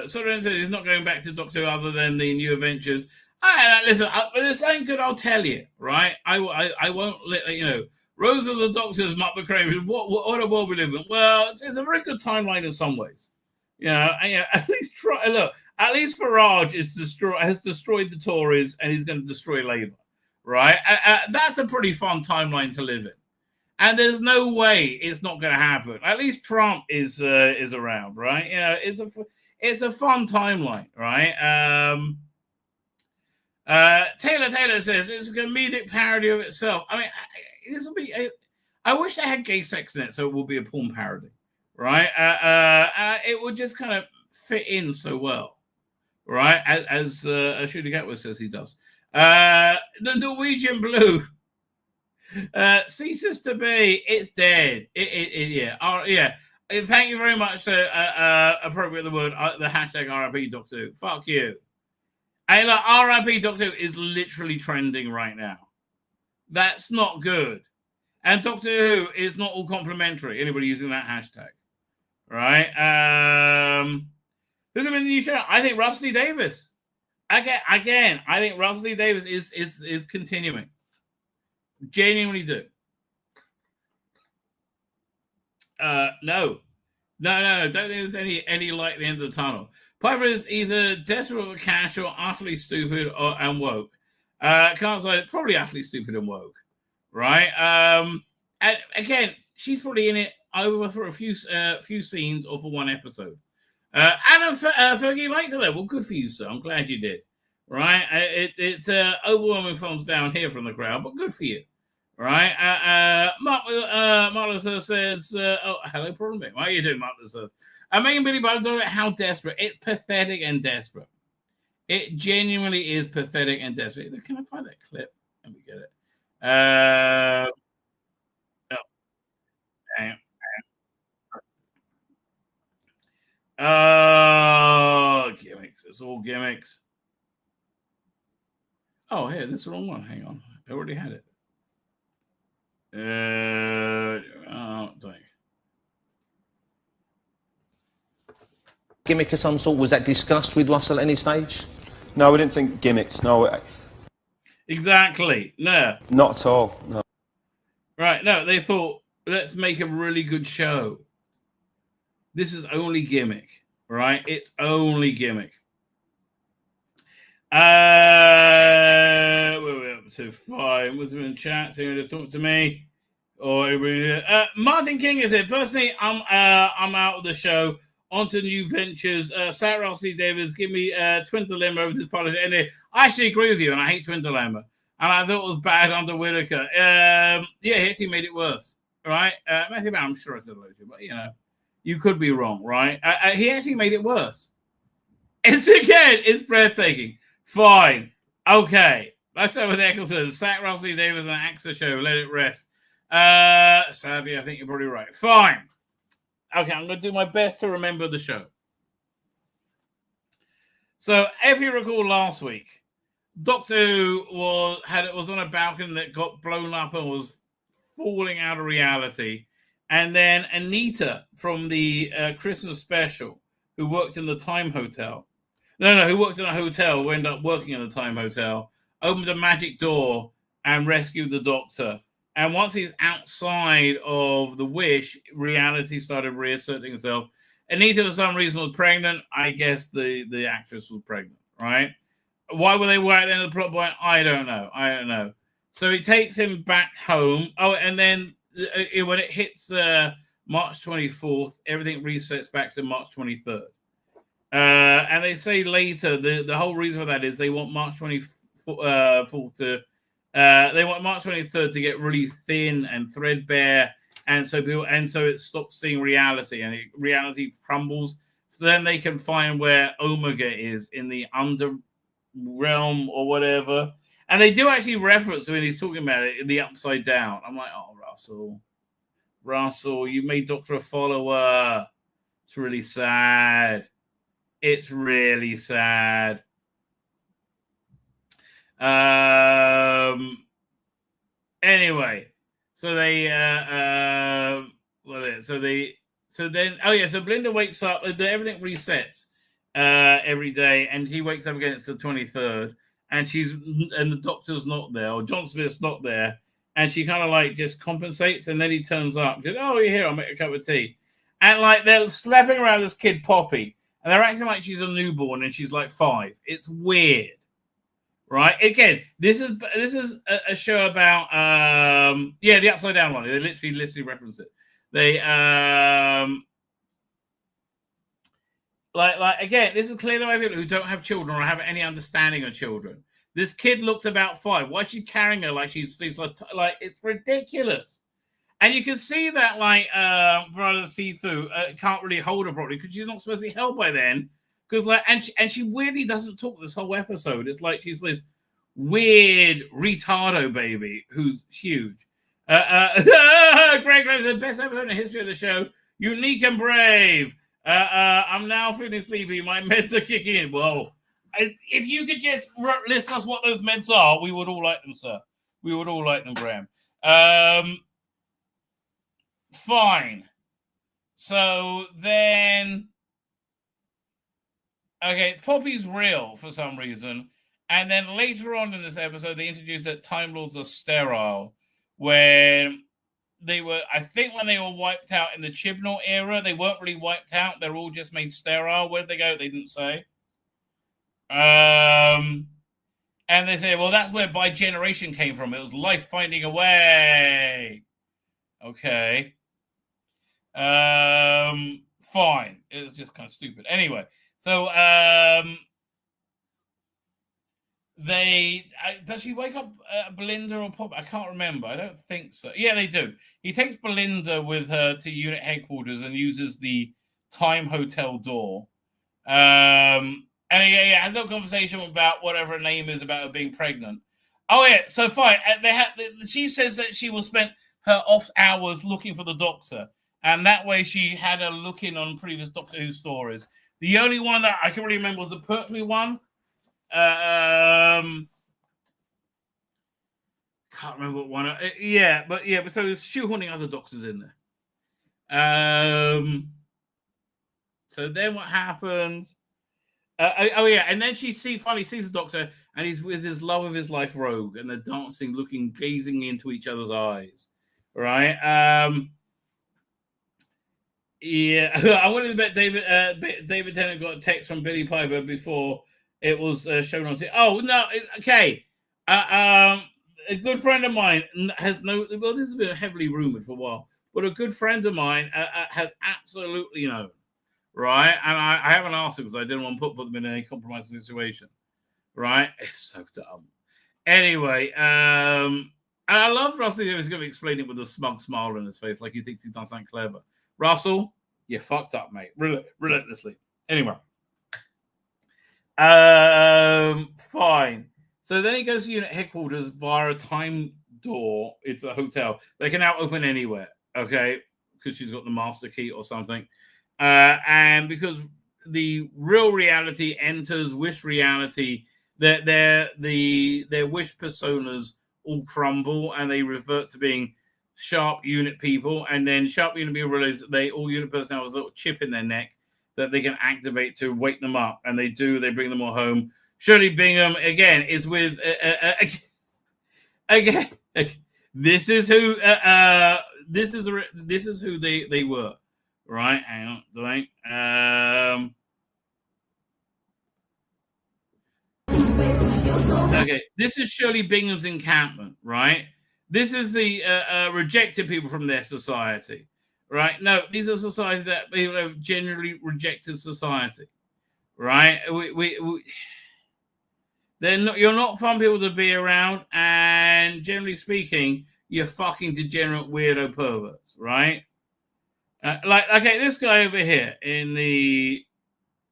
Soren said he's not going back to Doctor Who other than the New Adventures. Listen, this ain't good. I'll tell you, right? I won't let you know. Rose of the Doctors, Mark McCrane. What a world we live in. Well, it's a very good timeline in some ways. You know, and, at least try. Look, at least Farage has destroyed the Tories, and he's going to destroy Labour. Right? That's a pretty fun timeline to live in. And there's no way it's not going to happen. At least Trump is around, right? You know, it's a fun timeline, right? Taylor says it's a comedic parody of itself. I mean, this will be. I wish they had gay sex in it, so it will be a porn parody, right? It would just kind of fit in so well, right? As Ncuti Gatwa says he does. The Norwegian Blue. Ceases to be. It's dead. Yeah. Thank you very much. Appropriate the word. The hashtag RIP Doctor Who. Fuck you. Hey, look, RIP Doctor Who is literally trending right now. That's not good. And Doctor Who is not all complimentary. Anybody using that hashtag, right? Who's in the new show? I think Rusty Davis. Again, I think Rusty Davis is continuing. Genuinely do. No. Don't think there's any light at the end of the tunnel. Piper is either desperate for cash or utterly stupid and woke. Can't say probably utterly stupid and woke, right? And again, she's probably in it over for a few scenes or for one episode. Adam Fergie liked it. Well, good for you, sir. I'm glad you did. Right? It's overwhelming thumbs down here from the crowd, but good for you. Right? Mark says, hello, problem. How are you doing, Mark? Megan Billie Piper, how desperate. It's pathetic and desperate. It genuinely is pathetic and desperate. Can I find that clip? Let me get it. Gimmicks. It's all gimmicks. Oh, hey, this is the wrong one. Hang on. I already had it. Gimmick of some sort, was that discussed with Russell at any stage? No, we didn't think gimmicks. No. Exactly. No. Not at all. No. Right. No, they thought, let's make a really good show. This is only gimmick, right? It's only gimmick. We're up to 5. Was in chat? So you just talk to me, or Martin King is here. Personally, I'm out of the show. On to new ventures. Sarah Rossi Davis, give me Twin Dilemma over this politics. Anyway, I actually agree with you, and I hate Twin Dilemma. And I thought it was bad under Whittaker. He actually made it worse, right? Matthew, I'm sure I said hello to you, but you know, you could be wrong, right? He actually made it worse. It's breathtaking. Fine. Okay. Let's start with Eccleston. Sack Rossi Davis and AXA show. Let it rest. Sadly, I think you're probably right. Fine. Okay, I'm going to do my best to remember the show. So, if you recall last week, Doctor Who was on a balcony that got blown up and was falling out of reality. And then Anita from the Christmas special, who worked in the Time Hotel. Who worked in a hotel, who ended up working in the Time Hotel, opened a magic door and rescued the Doctor. And once he's outside of the Wish, reality started reasserting itself. Anita, for some reason, was pregnant. I guess the actress was pregnant, right? Why were they right at the end of the plot point? I don't know. So he takes him back home. Oh, and then when it hits March 24th, everything resets back to March 23rd. And they say later, the whole reason for that is they want March 24th to They want March 23rd to get really thin and threadbare, and so it stops seeing reality, and reality crumbles. So then they can find where Omega is in the under realm or whatever. And they do actually reference when he's talking about it in the Upside Down. I'm like, oh, Russell, you made Doctor a follower. It's really sad. It's really sad. Anyway, so so Belinda wakes up. Everything resets every day, and he wakes up again. It's the 23rd, and the doctor's not there, or John Smith's not there, and she kind of like just compensates, and then he turns up. She goes, "Oh, you're here. I'll make a cup of tea," and like they're slapping around this kid Poppy, and they're acting like she's a newborn and she's like 5. It's weird. Right. Again, this is a show about the Upside Down one. They literally reference it. They again, this is clearly by people who don't have children or have any understanding of children. This kid looks about 5. Why is she carrying her like she's like it's ridiculous? And you can see that Veronica see-through can't really hold her properly because she's not supposed to be held by then. Because and she weirdly doesn't talk this whole episode. It's like she's this weird retardo baby who's huge. Greg Graves, the best episode in the history of the show. Unique and brave. I'm now feeling sleepy. My meds are kicking in. Well, if you could just list us what those meds are, we would all like them, sir. We would all like them, Graham. Fine. So then... Okay, Poppy's real for some reason. And then later on in this episode, they introduced that Time Lords are sterile. When they were wiped out in the Chibnall era, they weren't really wiped out. They're all just made sterile. Where did they go? They didn't say. And they say, well, that's where By Generation came from. It was life finding a way. Okay. Fine. It was just kind of stupid. Anyway. So, does she wake up Belinda or Pop? I can't remember. I don't think so. Yeah, they do. He takes Belinda with her to unit headquarters and uses the Time Hotel door. And has a conversation about whatever her name is about her being pregnant. Oh yeah, so fine. She says that she will spend her off hours looking for the Doctor, and that way she had a look in on previous Doctor Who stories. The only one that I can really remember was the Pertwee one. Can't remember what one. But so it's shoehorning other Doctors in there. So then what happens? And then she finally sees the Doctor, and he's with his love of his life, Rogue, and they're dancing, gazing into each other's eyes. Right? Yeah, I wanted to bet David Tennant got a text from Billie Piper before it was shown on TV. Oh no, okay. A good friend of mine has this has been heavily rumored for a while, but a good friend of mine has absolutely known, right? And I haven't asked him because I didn't want to put them in a compromising situation, right? It's so dumb. Anyway, and I love Russell. He's going to explain it with a smug smile on his face, like he thinks he's done something clever. Russell, you fucked up, mate. Relentlessly. Anyway. Fine. So then he goes to unit headquarters via a time door into the hotel. They can now open anywhere, okay? Because she's got the master key or something. And because the real reality enters wish reality, their wish personas all crumble and they revert to being Sharp unit people, and then Sharp unit people realize that all unit personnel has a little chip in their neck that they can activate to wake them up, and they do. They bring them all home. Shirley Bingham again is with again. This is who they were, right? Hang on, right? Okay, this is Shirley Bingham's encampment, right? This is the rejected people from their society, right? No, these are societies that people have generally rejected society, right? You're not fun people to be around, and generally speaking, you're fucking degenerate weirdo perverts, right? Okay, this guy over here in the,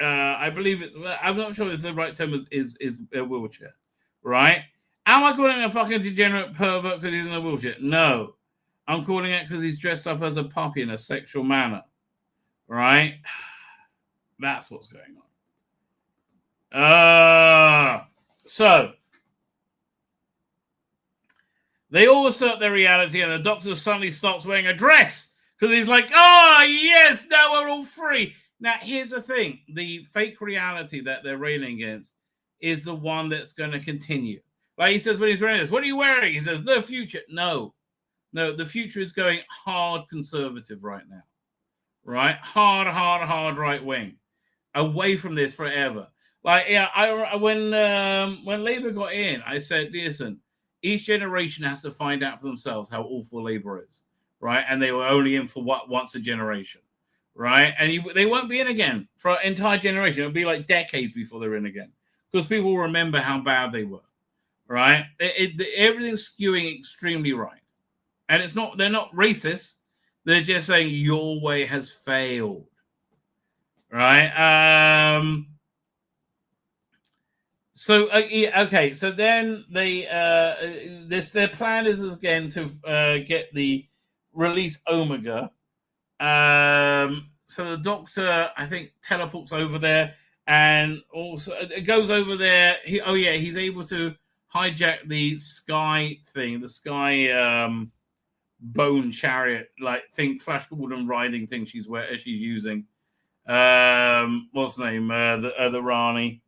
I believe it's, I'm not sure if the right term is a wheelchair, right? Am I calling him a fucking degenerate pervert because he's in a wheelchair? No. I'm calling it because he's dressed up as a puppy in a sexual manner, right? That's what's going on. So, they all assert their reality, and the Doctor suddenly starts wearing a dress because he's like, oh, yes, now we're all free. Now, here's the thing. The fake reality that they're railing against is the one that's going to continue. Like he says when he's wearing this, what are you wearing? He says, the future. No, the future is going hard conservative right now, right? Hard right wing, away from this forever. Like, yeah, when Labour got in, I said, listen, each generation has to find out for themselves how awful Labour is, right? And they were only in for once a generation, right? And they won't be in again for an entire generation. It'll be like decades before they're in again because people will remember how bad they were, right? Everything's skewing extremely right. And they're not racist. They're just saying your way has failed, right? So okay, so then their plan is again to get the release Omega. So the Doctor, I think, teleports over there, and also it goes over there. He's able to hijack the Sky thing, the Sky bone chariot like thing, Flash Gordon riding thing she's using. What's the name? The Rani.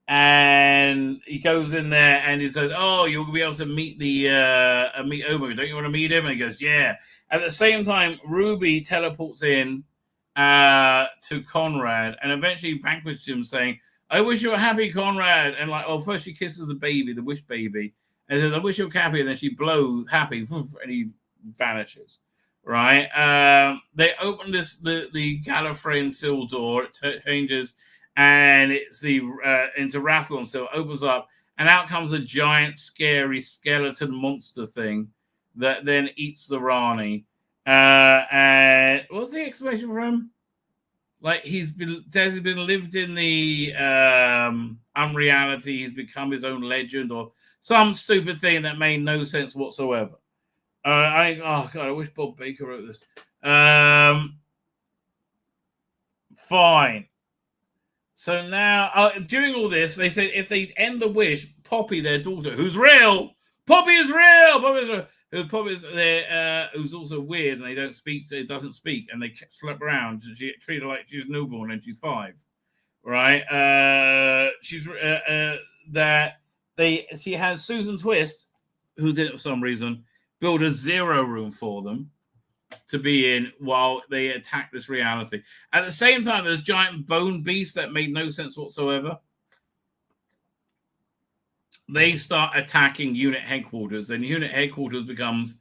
And he goes in there and he says, oh, you'll be able to meet meet Omega. Don't you want to meet him? And he goes, yeah. At the same time, Ruby teleports in to Conrad and eventually vanquishes him, saying, I wish you were happy, Conrad. And first she kisses the baby, the wish baby, and says, I wish you were happy. And then she blows happy, and he vanishes. Right? They open the Gallifreyan Seal door. It changes. And it's the into Rathlon, so it opens up, and out comes a giant, scary skeleton monster thing that then eats the Rani. And what's the explanation for him? Like he's been lived in the unreality. He's become his own legend, or some stupid thing that made no sense whatsoever. I wish Bob Baker wrote this. Fine. So now, during all this, they said if they end the wish, Poppy, their daughter, who's real, Poppy is real, who's also weird, and they doesn't speak, and they slap around. She treat her like she's newborn and she's 5, right? She has Susan Twist, who's in it for some reason, build a 0 room for them to be in while they attack this reality. At the same time, there's giant bone beasts that made no sense whatsoever. They start attacking unit headquarters. Then unit headquarters becomes...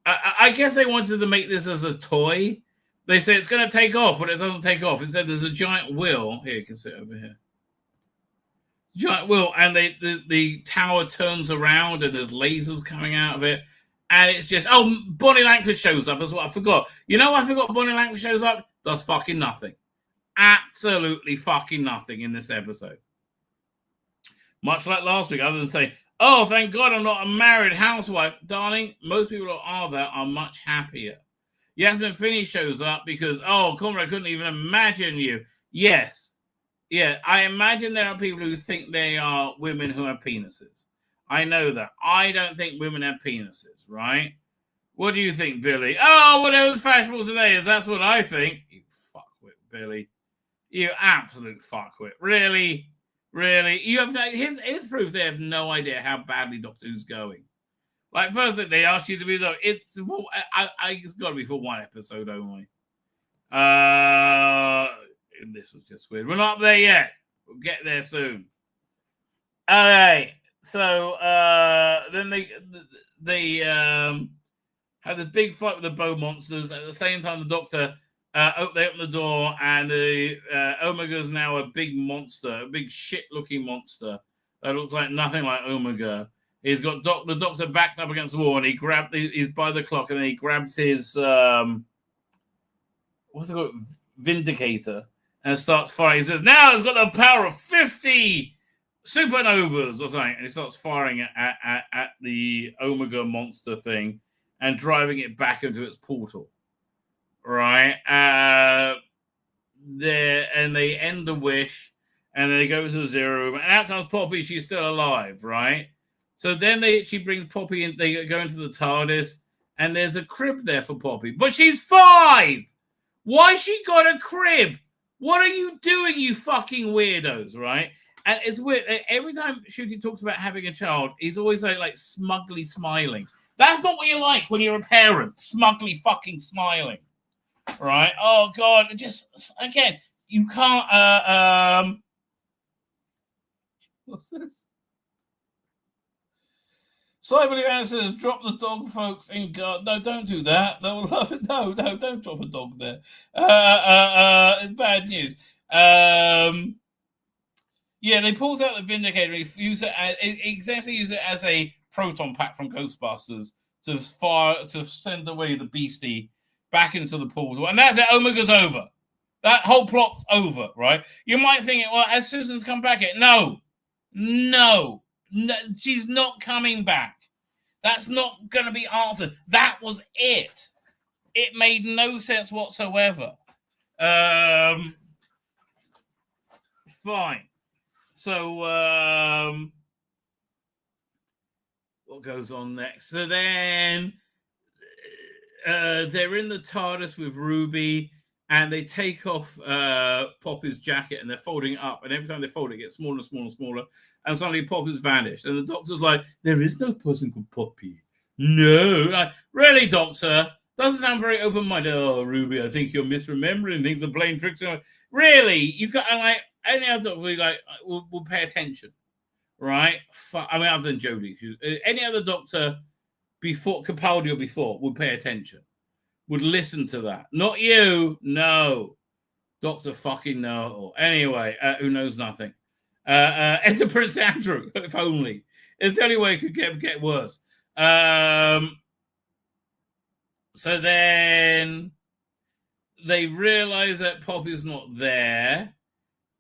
I guess they wanted to make this as a toy. They say it's going to take off, but it doesn't take off. Instead, there's a giant wheel. Here, you can sit over here. Giant wheel, and the tower turns around, and there's lasers coming out of it. And it's just, Bonnie Langford shows up as well. I forgot. I forgot Bonnie Langford shows up. Does fucking nothing. Absolutely fucking nothing in this episode. Much like last week, other than saying, oh, thank God I'm not a married housewife. Darling, most people who are that are much happier. Yasmin Finney shows up because, Conrad couldn't even imagine you. Yes. Yeah, I imagine there are people who think they are women who have penises. I know that. I don't think women have penises, right? What do you think, Billy? Oh, whatever's fashionable today is that's what I think. You fuckwit, Billy. You absolute fuckwit. Really? You have his proof they have no idea how badly Doctor Who's going. Like, first thing they asked you to be though, it's got to be for 1 episode only. This was just weird. We're not there yet. We'll get there soon. Okay. So then they have this big fight with the bow monsters. At the same time, the Doctor they open the door, and the Omega's now a big monster, a big shit-looking monster that looks like nothing like Omega. He's got the Doctor backed up against the wall, and he's by the clock, and then he grabs his what's it called, Vindicator, and starts firing. He says, "Now it's got the power of 50 supernovas or something," and he starts firing at the Omega monster thing and driving it back into its portal. Right, there, and they end the wish, and they go to the zero room, and out comes Poppy. She's still alive, right? So then she brings Poppy in. They go into the TARDIS, and there's a crib there for Poppy, but she's 5. Why she got a crib? What are you doing, you fucking weirdos, right? And it's weird. Every time Ncuti talks about having a child, he's always like smugly smiling. That's not what you like when you're a parent, smugly fucking smiling, right? Oh God, just again, you can't. What's this? Cyberly answers, drop the dog, folks, in guard. No, don't do that. They'll love it. No, don't drop a dog there. It's bad news. Yeah, they pulled out the Vindicator. Use it as a proton pack from Ghostbusters to send away the beastie back into the portal. And that's it. Omega's over. That whole plot's over, right? You might think, well, as Susan's come back, no, she's not coming back. That's not going to be answered. That was it. It made no sense whatsoever. Fine. So, what goes on next? So then they're in the TARDIS with Ruby, and they take off Poppy's jacket, and they're folding it up. And every time they fold it, it gets smaller and smaller and smaller. And suddenly Poppy's vanished. And the Doctor's like, there is no person called Poppy. No. Like, really, Doctor? Doesn't sound very open-minded. Oh, Ruby, I think you're misremembering things. The blame tricks. Really? You can't, like, any other Doctor will pay attention. Right? I mean, other than Jodie. Any other Doctor before Capaldi or before would pay attention. Would listen to that. Not you. No. Doctor fucking no. Anyway, who knows nothing. Enter Prince Andrew, if only. It's the only way it could get worse. So then they realize that Poppy's not there.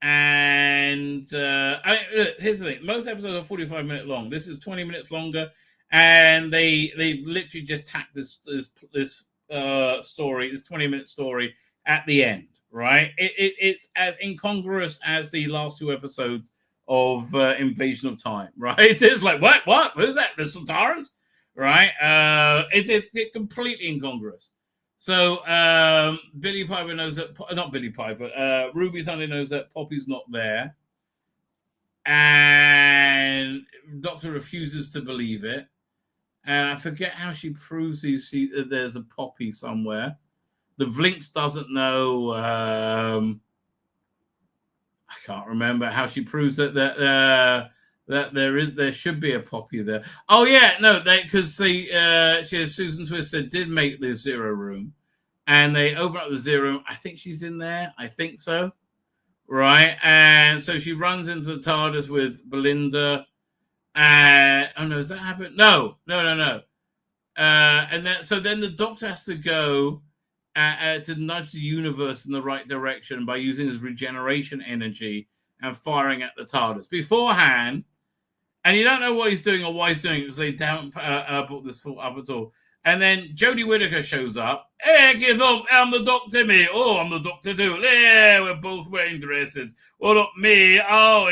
And here's the thing. Most episodes are 45 minutes long. This is 20 minutes longer. And they've literally just tacked this story, this 20-minute story at the end, right? It's as incongruous as the last 2 episodes of Invasion of Time, right? It's like, what? Who's that? The Sontarans? Right? It's completely incongruous. So Billie Piper knows that, not Billie Piper, Ruby suddenly knows that Poppy's not there. And Doctor refuses to believe it. And I forget how she proves that there's a Poppy somewhere. The Vlinx doesn't know. I can't remember how she proves that there should be a Poppy there. Oh yeah, no, because Susan Twister did make the Zero Room, and they open up the Zero Room. I think she's in there. I think so, right? And so she runs into the TARDIS with Belinda. Oh no, has that happened? No. And then the Doctor has to go to nudge the universe in the right direction by using his regeneration energy and firing at the TARDIS beforehand. And you don't know what he's doing or why he's doing it because they haven't brought this up at all. And then Jodie Whittaker shows up. Hey, I'm the Doctor, me. Oh, I'm the Doctor too. Yeah, we're both wearing dresses. Oh, look, me. Oh,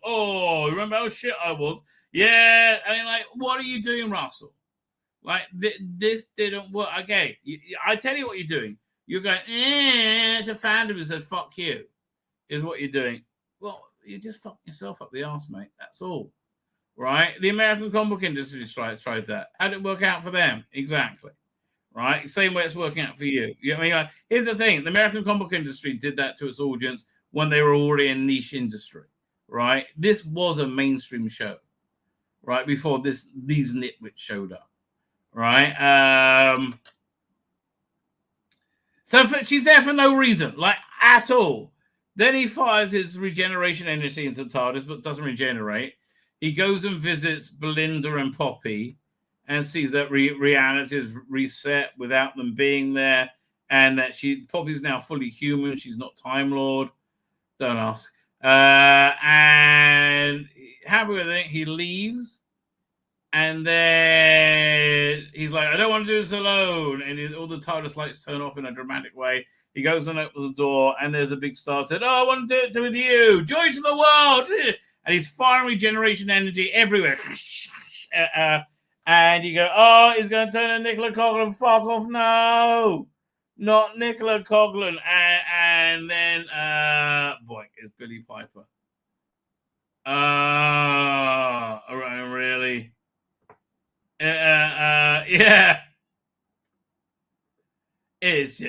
oh, remember how shit I was? Yeah. I mean, like, what are you doing, Russell? Like, this didn't work. Okay, I tell you what you're doing. You're going, to fandom and said, fuck you, is what you're doing. Well, you just fucked yourself up the arse, mate. That's all. Right? The American comic book industry tried that. How did it work out for them? Exactly. Right? Same way it's working out for you. You know what I mean? Like, here's the thing. The American comic book industry did that to its audience when they were already a niche industry. Right? This was a mainstream show. Right? Before these nitwits showed up. Right? So she's there for no reason. Like, at all. Then he fires his regeneration energy into TARDIS, but doesn't regenerate. he goes and visits Belinda and Poppy and sees that reality is reset without them being there, and that Poppy's now fully human. She's not Time Lord. Don't ask. And happy with it, he leaves. And then he's like, I don't want to do this alone. And all the TARDIS lights turn off in a dramatic way. He goes and opens the door, and there's a big star said, oh, I want to do it with you. Joy to the world. And he's firing regeneration energy everywhere. And you go, oh, he's going to turn to Nicola Coughlan. Fuck off. No, not Nicola Coughlan. And then, boy, it's Billie Piper. Really? Yeah. It's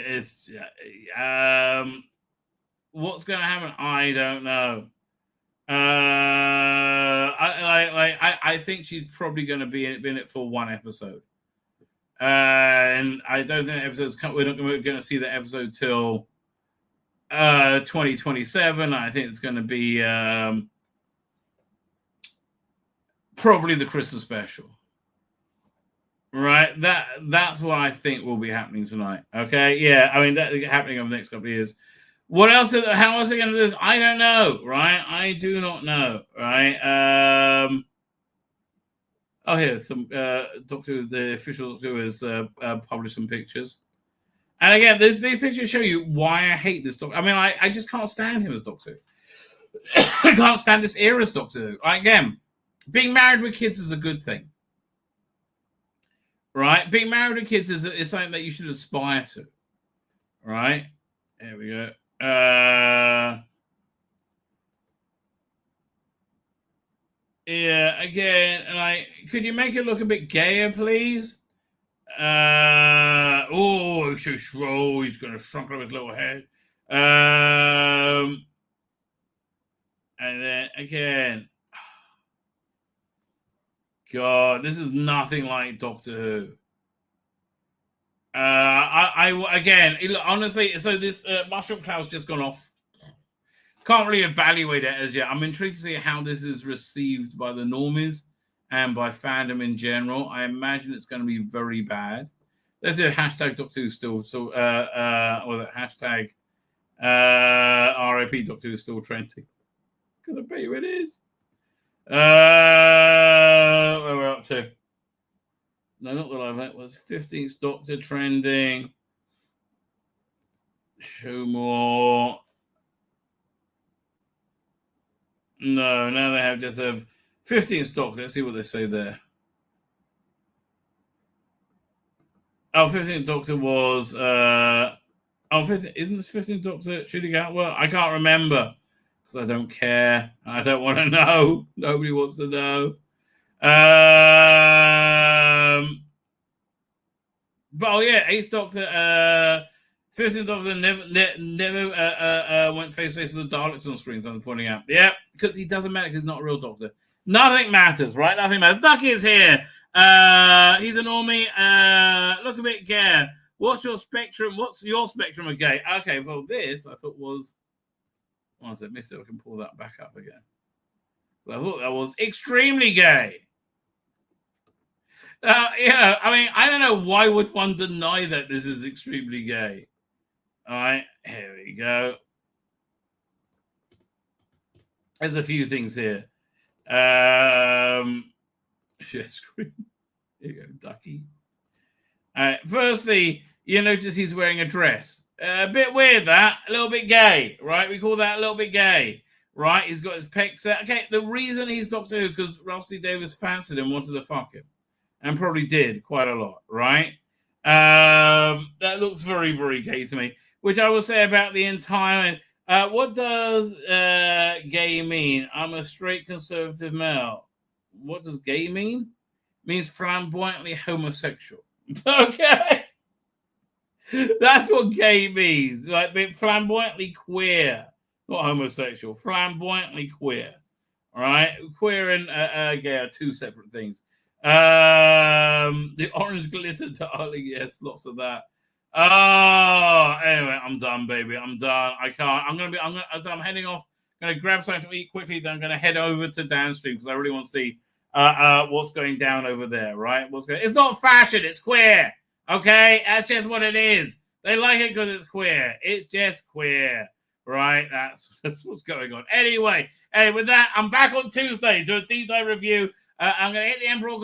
what's going to happen? I don't know. I think she's probably going to be in it for one episode, and I don't think episodes come. We're going to see the episode till 2027. I think it's going to be probably the Christmas special. Right, that's what I think will be happening tonight. Okay, yeah, I mean that's happening over the next couple of years. What else? How else are they going to do this? I don't know. Right, I do not know. Right. Oh, here's some Doctor Who. The official Doctor Who has published some pictures, and again, these pictures show you why I hate this Doctor. I mean, I just can't stand him as Doctor Who. I can't stand this era as Doctor Who. Again, being married with kids is a good thing. Right, being married with kids is something that you should aspire to. Right, there we go. Yeah, again, could you make it look a bit gayer, please? Oh, he's going to shrunk up his little head. And then again. God, this is nothing like Doctor Who. Honestly, so this mushroom cloud's just gone off. Can't really evaluate it as yet. I'm intrigued to see how this is received by the normies and by fandom in general. I imagine it's going to be very bad. There's a hashtag Doctor Who still, so hashtag RIP Doctor Who still trending. Because I bet you it is. Where we're up to? No, not the live. That was 15th Doctor trending. Show more. No, now they just have 15th Doctor. Let's see what they say there. Oh, 15th Doctor was isn't this 15th Doctor Jodie Gatwa? I can't remember. I don't care. I don't want to know. Nobody wants to know. But oh yeah, 8th Doctor, 15th Doctor never went face to face with the Daleks on screen. So I'm pointing out, yeah, because he doesn't matter because he's not a real Doctor. Nothing matters, right? Nothing matters. Ducky is here. He's a normie. Look a bit gay. What's your spectrum? What's your spectrum of gay? Okay, well this I thought was. Once I missed it, I can pull that back up again. I thought that was extremely gay. Yeah, I mean, I don't know why would one deny that this is extremely gay. All right, here we go. There's a few things here. Share screen. Here you go, Ducky. All right, firstly, you notice he's wearing a dress. A bit weird that, a little bit gay, right? We call that a little bit gay, right? He's got his pecs set. Okay, the reason he's Doctor Who because Rusty Davis fancied him, wanted to fuck him, and probably did quite a lot, right? That looks very, very gay to me. Which I will say about the entire. What does gay mean? I'm a straight conservative male. What does gay mean? It means flamboyantly homosexual. Okay. That's what gay means, like being flamboyantly queer, not homosexual, flamboyantly queer. All right, queer and gay are two separate things. The orange glitter, darling, yes, lots of that. Oh, anyway, I'm done, baby. I'm done. I can't. I'm heading off Going to grab something to eat quickly. Then I'm going to head over to downstream because I really want to see what's going down over there, right? It's not fashion. It's queer. Okay? That's just what it is. They like it because it's queer. It's just queer, right? That's what's going on. Anyway, with that, I'm back on Tuesday to do a deep dive review. I'm going to hit the Emperor